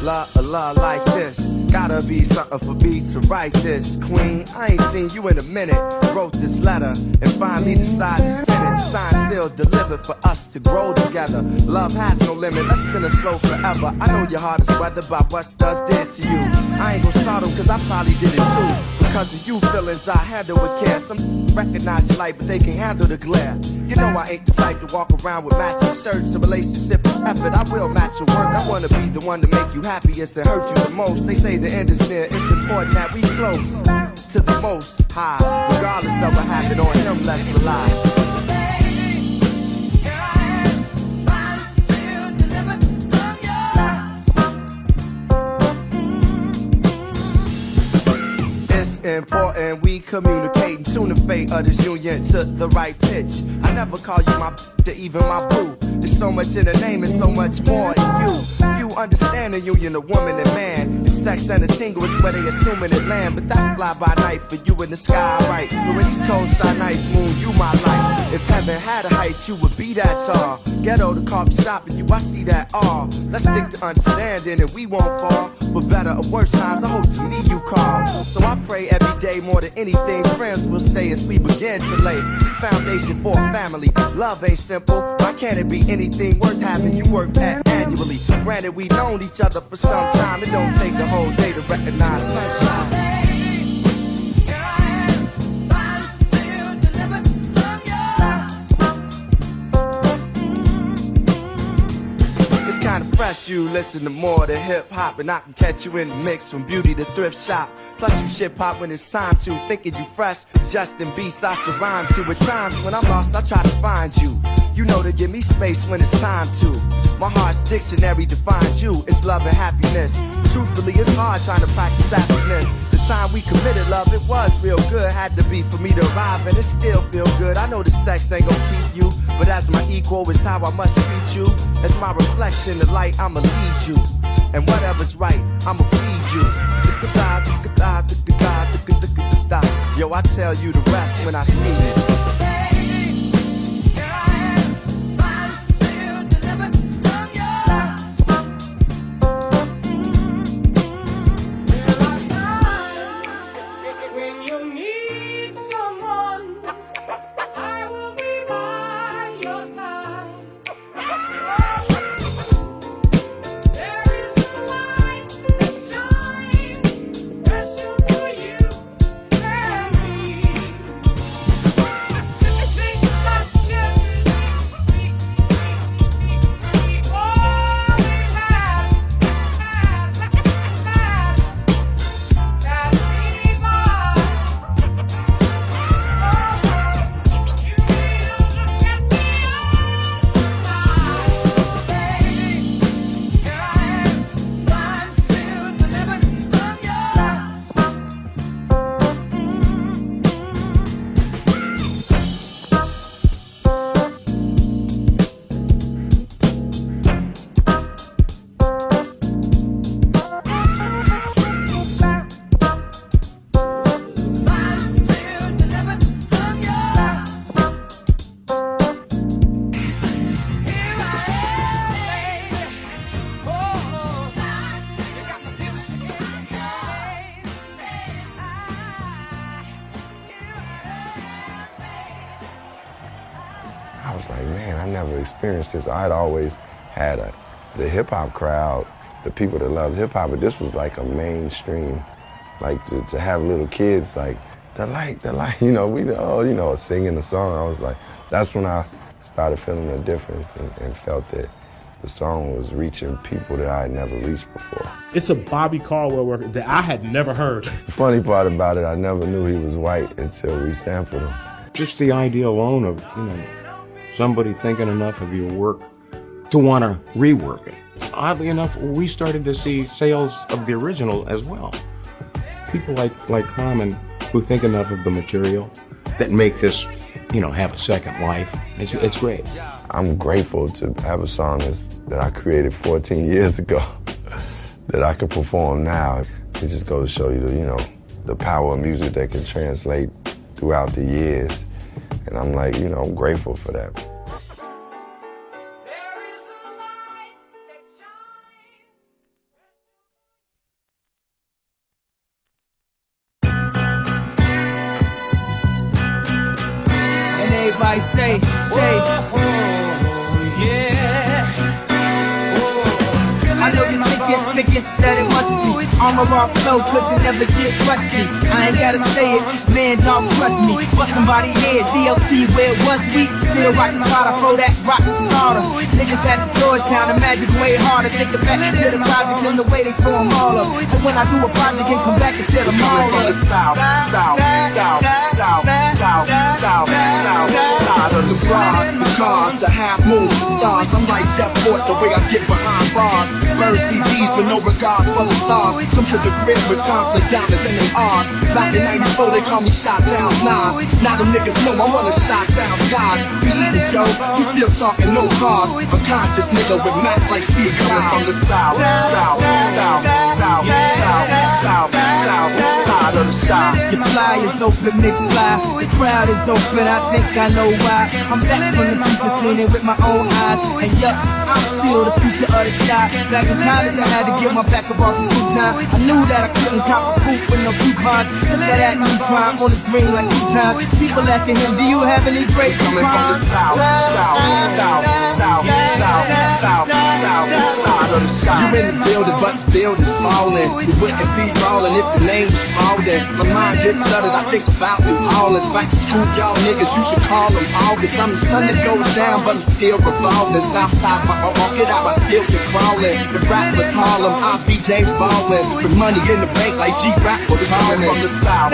love like this. Gotta be something for me to write this. Queen, I ain't seen you in a minute. Wrote this letter and finally decided to send it. Signed, sealed, delivered for us to grow together. Love has no limit, let's spin it slow forever. I know your heart is weathered by what studs did to you. I ain't gon' start cause I probably did it too. Because of you feelings I handle with care. Some recognize the light but they can't handle the glare. You know I ain't the type to walk around with matching shirts. A relationship is effort, I will match your work. I wanna be the one to make you happiest and hurt you the most. They say the end is near, it's important that we close to the most high. Regardless of what happened on him, let's rely. Important we communicate and tune the fate of this union to the right pitch. I never call you my to even my boo. There's so much in the name and so much more in you. You understand the union of woman and man. It's sex and a tingle is where they assuming it land. But that's fly by night for you in the sky, right? But when these cold side nights moon, you my light. If heaven had a height, you would be that tall. Ghetto to coffee shop and you, I see that all. Let's stick to understanding and we won't fall. For better or worse times, I hope to me you call. So I pray every day more than anything, friends will stay as we begin to lay this foundation for a family. Love ain't simple, why can't it be anything worth having you work at annually? Granted, we've known each other for some time, it don't take the whole day to recognize sunshine. Kinda fresh, you listen to more than hip hop, and I can catch you in the mix from beauty to thrift shop. Plus you shit pop when it's time to. Thinking you fresh, just in beats I surround to. At times when I'm lost, I try to find you. You know to give me space when it's time to. My heart's dictionary defines you. It's love and happiness. Truthfully, it's hard trying to practice happiness. The time we committed love, it was real good. Had to be for me to arrive, and it still feel good. I know the sex ain't gonna keep you, but as my equal is how I must treat you. As my reflection, the light, I'ma lead you. And whatever's right, I'ma feed you. Yo, I tell you the rest when I see it. I was like, man, I never experienced this. I'd always had the hip-hop crowd, the people that loved hip-hop, but this was like a mainstream, like to have little kids like, the light, you know, singing the song. I was like, that's when I started feeling the difference and felt that the song was reaching people that I had never reached before. It's a Bobby Caldwell record that I had never heard. The funny part about it, I never knew he was white until we sampled him. Just the idea alone of, somebody thinking enough of your work to want to rework it. Oddly enough, we started to see sales of the original as well. People like Common who think enough of the material that make this, have a second life. It's great. I'm grateful to have a song that I created 14 years ago that I can perform now. It just goes to show you, the power of music that can translate throughout the years. And I'm like, I'm grateful for that. Everybody say, I know you're thinking that it must be armor off flow, cause it never get rusty. I ain't gotta say it, man, don't trust me. But somebody here, GLC, where it was weak. Still rockin' powder, throw that rotten starter. Niggas at the Georgetown, imagine way harder. Thinking back to the projects and the way they tore them all up. And when I do a project and come back and tell them all from the south side of the bars, the cars, the half moons, the stars. I'm like Jeff Fort, the way I get behind bars. Bird CDs with no regards for the stars. Come to the crib with conflict diamonds in their R's. Back in 94, they call me Shot Town Nas. Now them niggas know I'm one of Shot Town's gods. Be eating Joe, you still talking no cards. A conscious nigga with Mac like Steve coming from the south side of the shop. Your fly is open, McFly. The crowd is open, I think I know why. I'm back from the future, seeing it with my own eyes. And yup, I'm still the future of the shop. Back in college, I had to get my back up off the full time. I knew that I couldn't cop a coupe with no coupons. Look at that new crime on his green like 2 times. People asking him, do you have any great coming from the south side of the shop. You in the building, but the building's falling. You wouldn't be rolling if your name was Spalding. My mind get flooded, I think about New Orleans. Back to school, y'all niggas, you should call them August. I'm the sun that goes down, but I'm still revolving. Southside, my get out, I still get crawling. The rap was Harlem, I be James Baldwin. With money in the bank like G-Rap was calling. From the south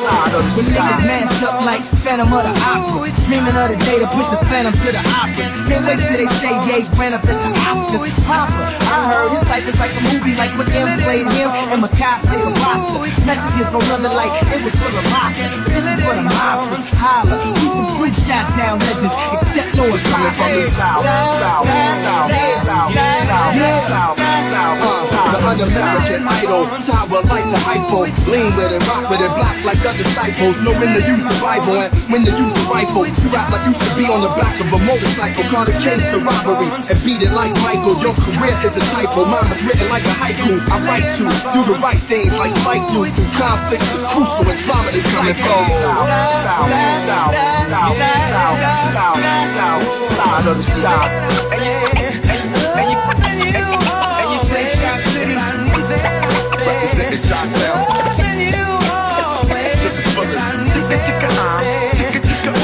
side of the when niggas masked up like Phantom of the Opera, dreaming of the day to push a Phantom to the operas. Can't wait till they say Ye ran up at the Oscars. Papa, I heard his life is like a movie, like when M played him and Makai played a roster. Messages gon' run it like it was full of roster. But this is for the mobsters. Holla, we some true Chi-Town legends, except no one coming from the south. The un-American idol, tower like the hypo. Lean with it, rock with it, block like the disciples. Know when to use a Bible and when to use a rifle. You rap like you should be on the back of a motorcycle. Call the case a robbery and beat it like Michael. Your career is a typo, mine was written like a haiku. I write to do the right things like Spike do. Conflict is crucial and trauma is coming from side of the shop. And you say Shot City, representing Shot Town. Ticka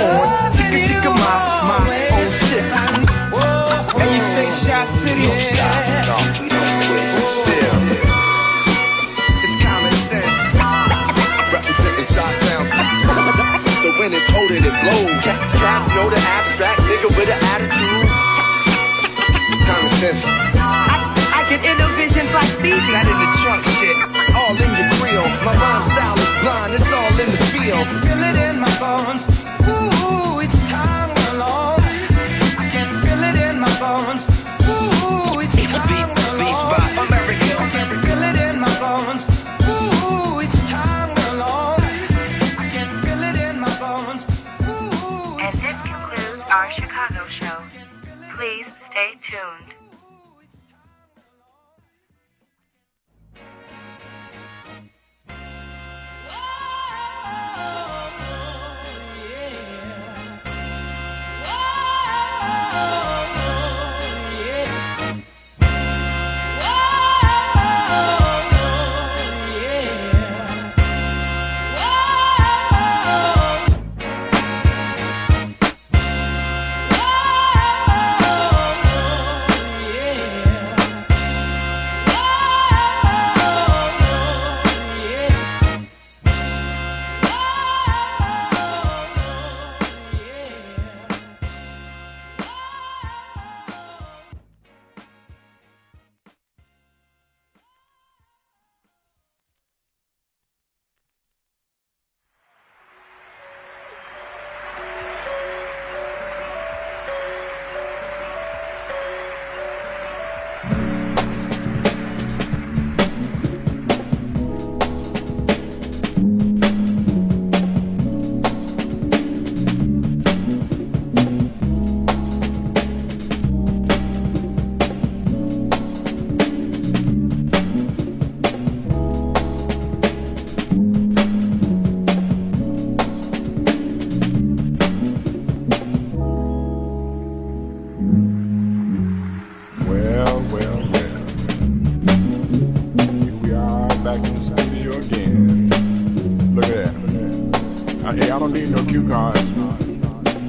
on, ticka my own shit. and you say Shot City. No, we don't quit. Still, it's common sense. Representing Shot Town. The wind is holding it blow. Cats know the abstract nigga with an attitude. Common sense. I get envisions like Stevie. That in the trunk shit, all in the grill. My rhyme style is blind, it's all in the field. Feel it in my bones. Ooh, it's time alone. I can feel it in my bones. Ooh, it's time alone. America. I can feel it in my bones. Ooh, it's time alone. I can feel it in my bones. And this concludes our Chicago show. Please stay tuned.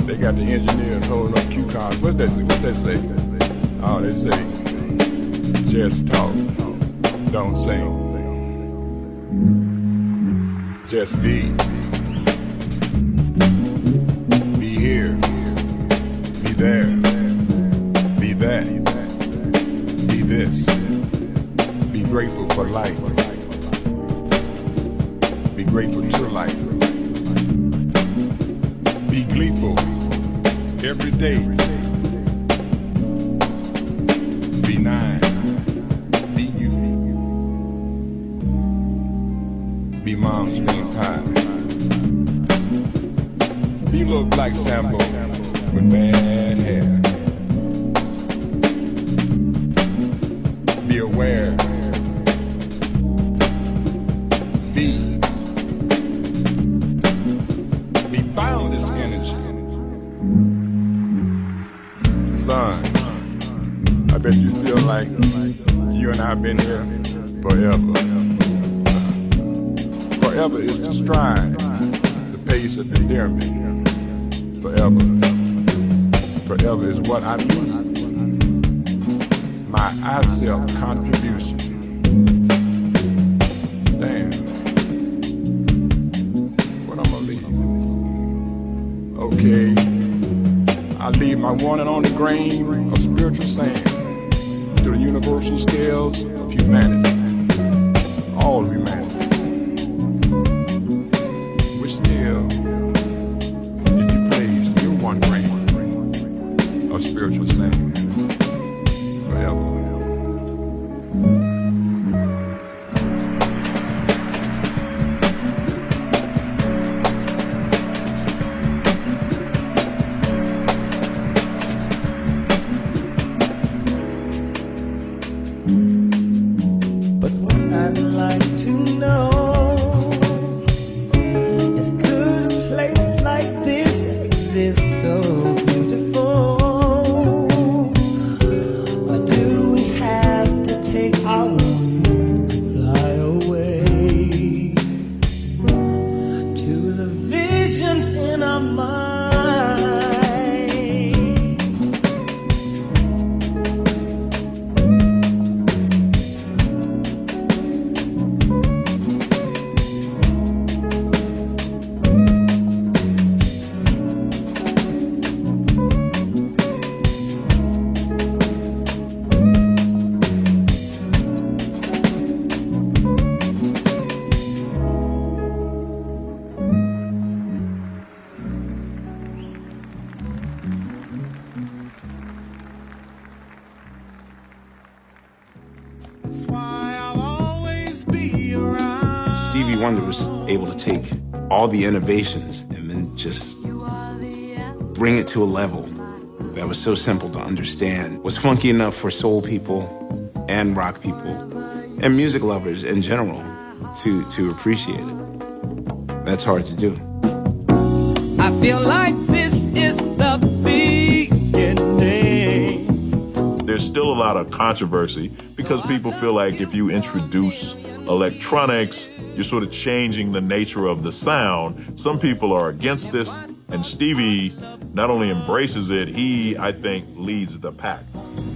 They got the engineers holding up cue cards. What they say? Oh, they say, just talk, don't sing. Just be. Be here. Be there. Be that. Be this. Be grateful for life. Be grateful to life. Be gleeful every day. Be nine. Be you. Be mom's green pie. Be little black Sambo with bad hair. Be aware. Be boundless energy. Son, I bet you feel like you and I have been here forever. Forever is to stride the pace of endearment. Forever. Forever is what I need. My I-self contribution. Damn. What I'm gonna leave? Okay. I leave my one and only grain of spiritual sand to the universal scales of humanity. All humanity. Which still, if you place your one grain of spiritual sand forever. But what I'd like to know is, could a place like this exist so beautiful? Or do we have to take our wings and fly away to the visions in our mind? Stevie Wonder was able to take all the innovations and then just bring it to a level that was so simple to understand, was funky enough for soul people and rock people and music lovers in general to appreciate it. That's hard to do. I feel like this is the beginning. There's still a lot of controversy because people feel like if you introduce electronics, you're sort of changing the nature of the sound. Some people are against this, and Stevie not only embraces it, he, I think, leads the pack.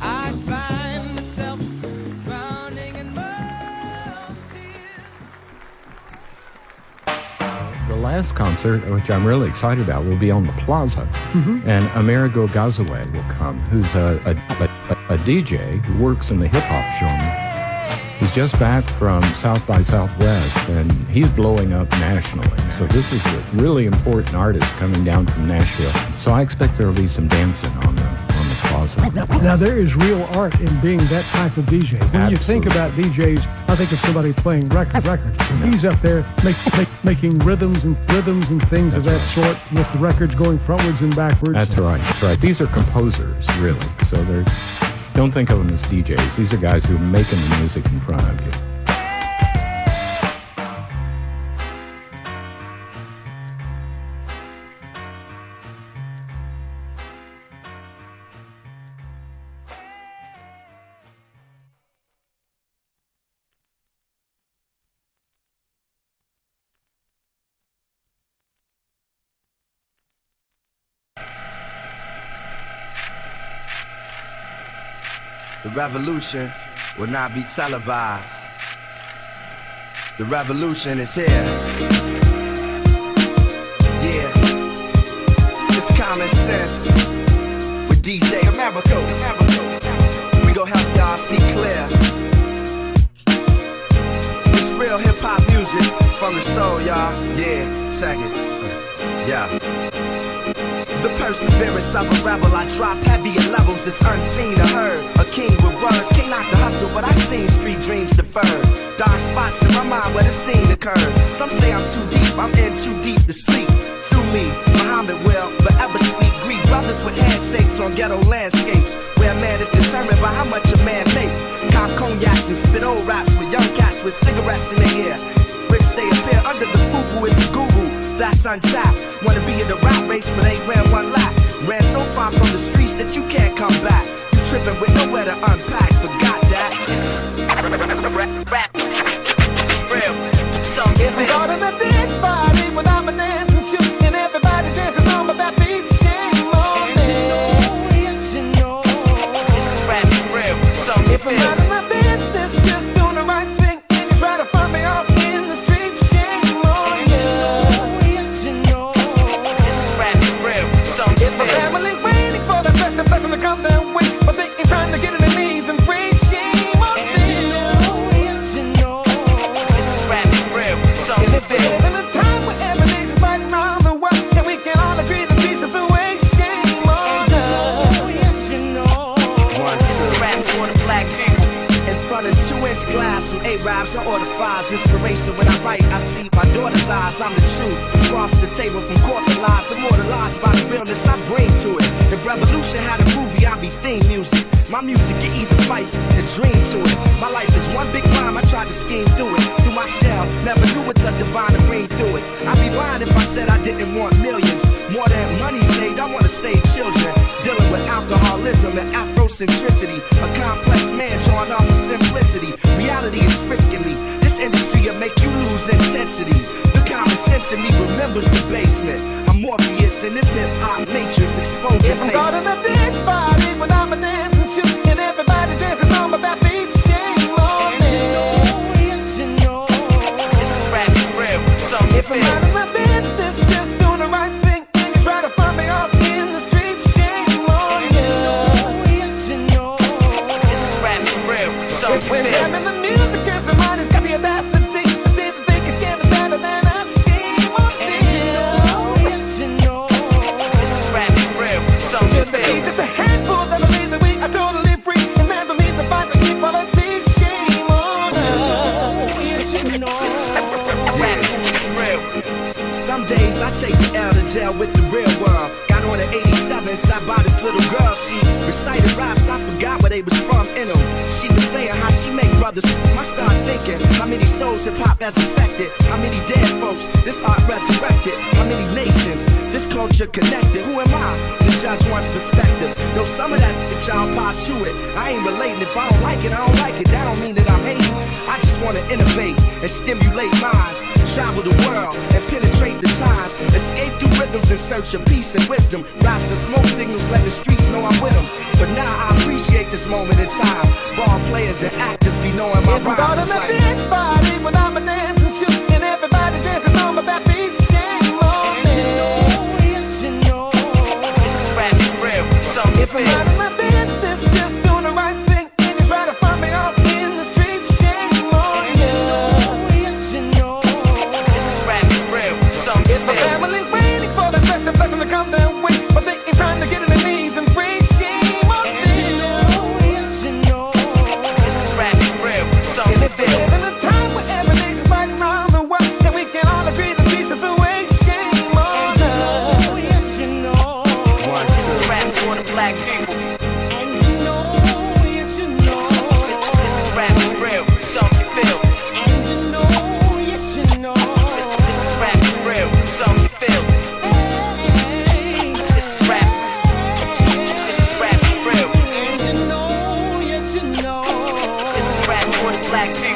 I find myself drowning in The last concert, which I'm really excited about, will be on the Plaza, and Amerigo Gazaway will come, who's a DJ who works in the hip-hop genre. He's just back from South by Southwest, and he's blowing up nationally. So this is a really important artist coming down from Nashville. So I expect there will be some dancing on the Plaza. Now, there is real art in being that type of DJ. When you think about DJs, I think of somebody playing records. And he's up there making rhythms and things of that sort, with the records going frontwards and backwards. That's right. These are composers, really. So don't think of them as DJs. These are guys who are making the music in front of you. The revolution will not be televised. The revolution is here. Yeah. It's common sense with DJ Amerigo. We gon' help y'all see clear. It's real hip hop music from the soul, y'all. Yeah, check it. Yeah. The perseverance of a rebel, I drop heavy at levels, it's unseen or heard. A king with words, can't knock the hustle, but I seen street dreams deferred. Dark spots in my mind where the scene occurred. Some say I'm too deep, I'm in too deep to sleep. Through me, Muhammad will forever speak. Greet brothers with handshakes on ghetto landscapes, where man is determined by how much a man make. Cop cognacs and spit old raps with young cats with cigarettes in their ear. Rich they appear under the fubu, it's a guru. That's untapped. Wanna be in the rap race, but ain't ran one lap. Ran so far from the streets that you can't come back. You tripping with nowhere to unpack. Forgot that. Rap. Real. If we go to the dance party without my dancing shoes, and everybody dances on my back beat, shame on me. Yes, you know. Rap real. If I'm out of my business, just doing the right thing, and you try to find me off in the street, shame on you. If my family's waiting for the blessing to come their way, but they ain't trying to get on their knees and pray, shame on them. And if they live in a time where every nation's fighting around the world, and we can all agree that peace is the way, shame on them. One, two. Rap for the black people. In front of 2-inch glass, some A-Raps, I order fives. Inspiration when I write, I see my daughter's eyes. I'm the truth. Across the table from corporate lies, immortalized by the realness I bring to it. If revolution had a movie, I'd be theme music. My music can either fight and dream to it. My life is one big rhyme, I tried to scheme through it. Through my shell, never knew what the divine to bring through it. I'd be lying if I said I didn't want millions. More than money saved, I wanna save children. Dealing with alcoholism and Afrocentricity. A complex man drawn off of simplicity. Reality is frisking me. This industry will make you lose intensity. The common sense in me remembers the basement. I'm Morpheus in this hip-hop matrix exposing If I'm going to the dance party without my dancing shoes, and everybody dances on my back beat, shame on me. If I'm out of my business, just doing the right thing, and you try to find me off in the street, shame on you. When jamming the music and somebody's got the audacity to say that they can jam it better than I, shame on them. Just a handful that believe that we are totally free, and man don't need to fight for equality, shame on us. Some days I take the L to jail with the real world. Got on an 87, sat by this little girl. She recited raps, I forgot where they was from in them. She was saying how she make brothers. I start thinking, how many souls hip-hop has affected? How many dead folks this art resurrected? How many nations this culture connected? Who am I to judge one's perspective? Though some of that y'all pop to it, I ain't relating. If I don't like it, I don't like it. That don't mean that I'm hating. I just wanna innovate and stimulate minds. Travel the world and penetrate the times. Escape through rhythms in search of peace and wisdom. Raps and smoke signals let the streets know I'm with them. But now I appreciate this moment in time. Ball players and actors be knowing my rhymes. If I'm going to the dance party without my dancing shoes, and everybody dances on my back beat, shame on me. If I'm out of my business, just doing the right thing, and you try to find me off in the street, shame on you. If my family's waiting for the blessing to come their way, but they ain't trying to get on their knees and pray, shame on them. And if they live in a time where every nation's fighting around the world, and we can all agree that peace is the way, shame on us. One, two. Rap for the black people. And you know, yes you know. This is rap for real, something you feel. And you know, yes you know. This is rap for real, something you feel. This is rap. This is rap for real. And you know, yes you know. This is rap for the black people.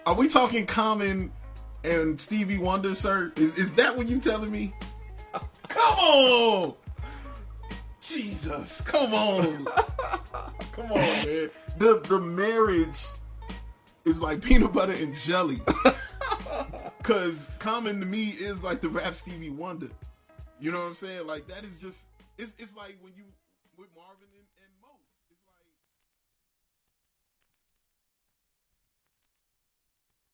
Are we talking Common and Stevie Wonder, sir? Is that what you telling me? Come on! Jesus, come on. Come on, man. The marriage is like peanut butter and jelly. Cause Common to me is like the rap Stevie Wonder. You know what I'm saying? Like that is just it's like when you with Marvin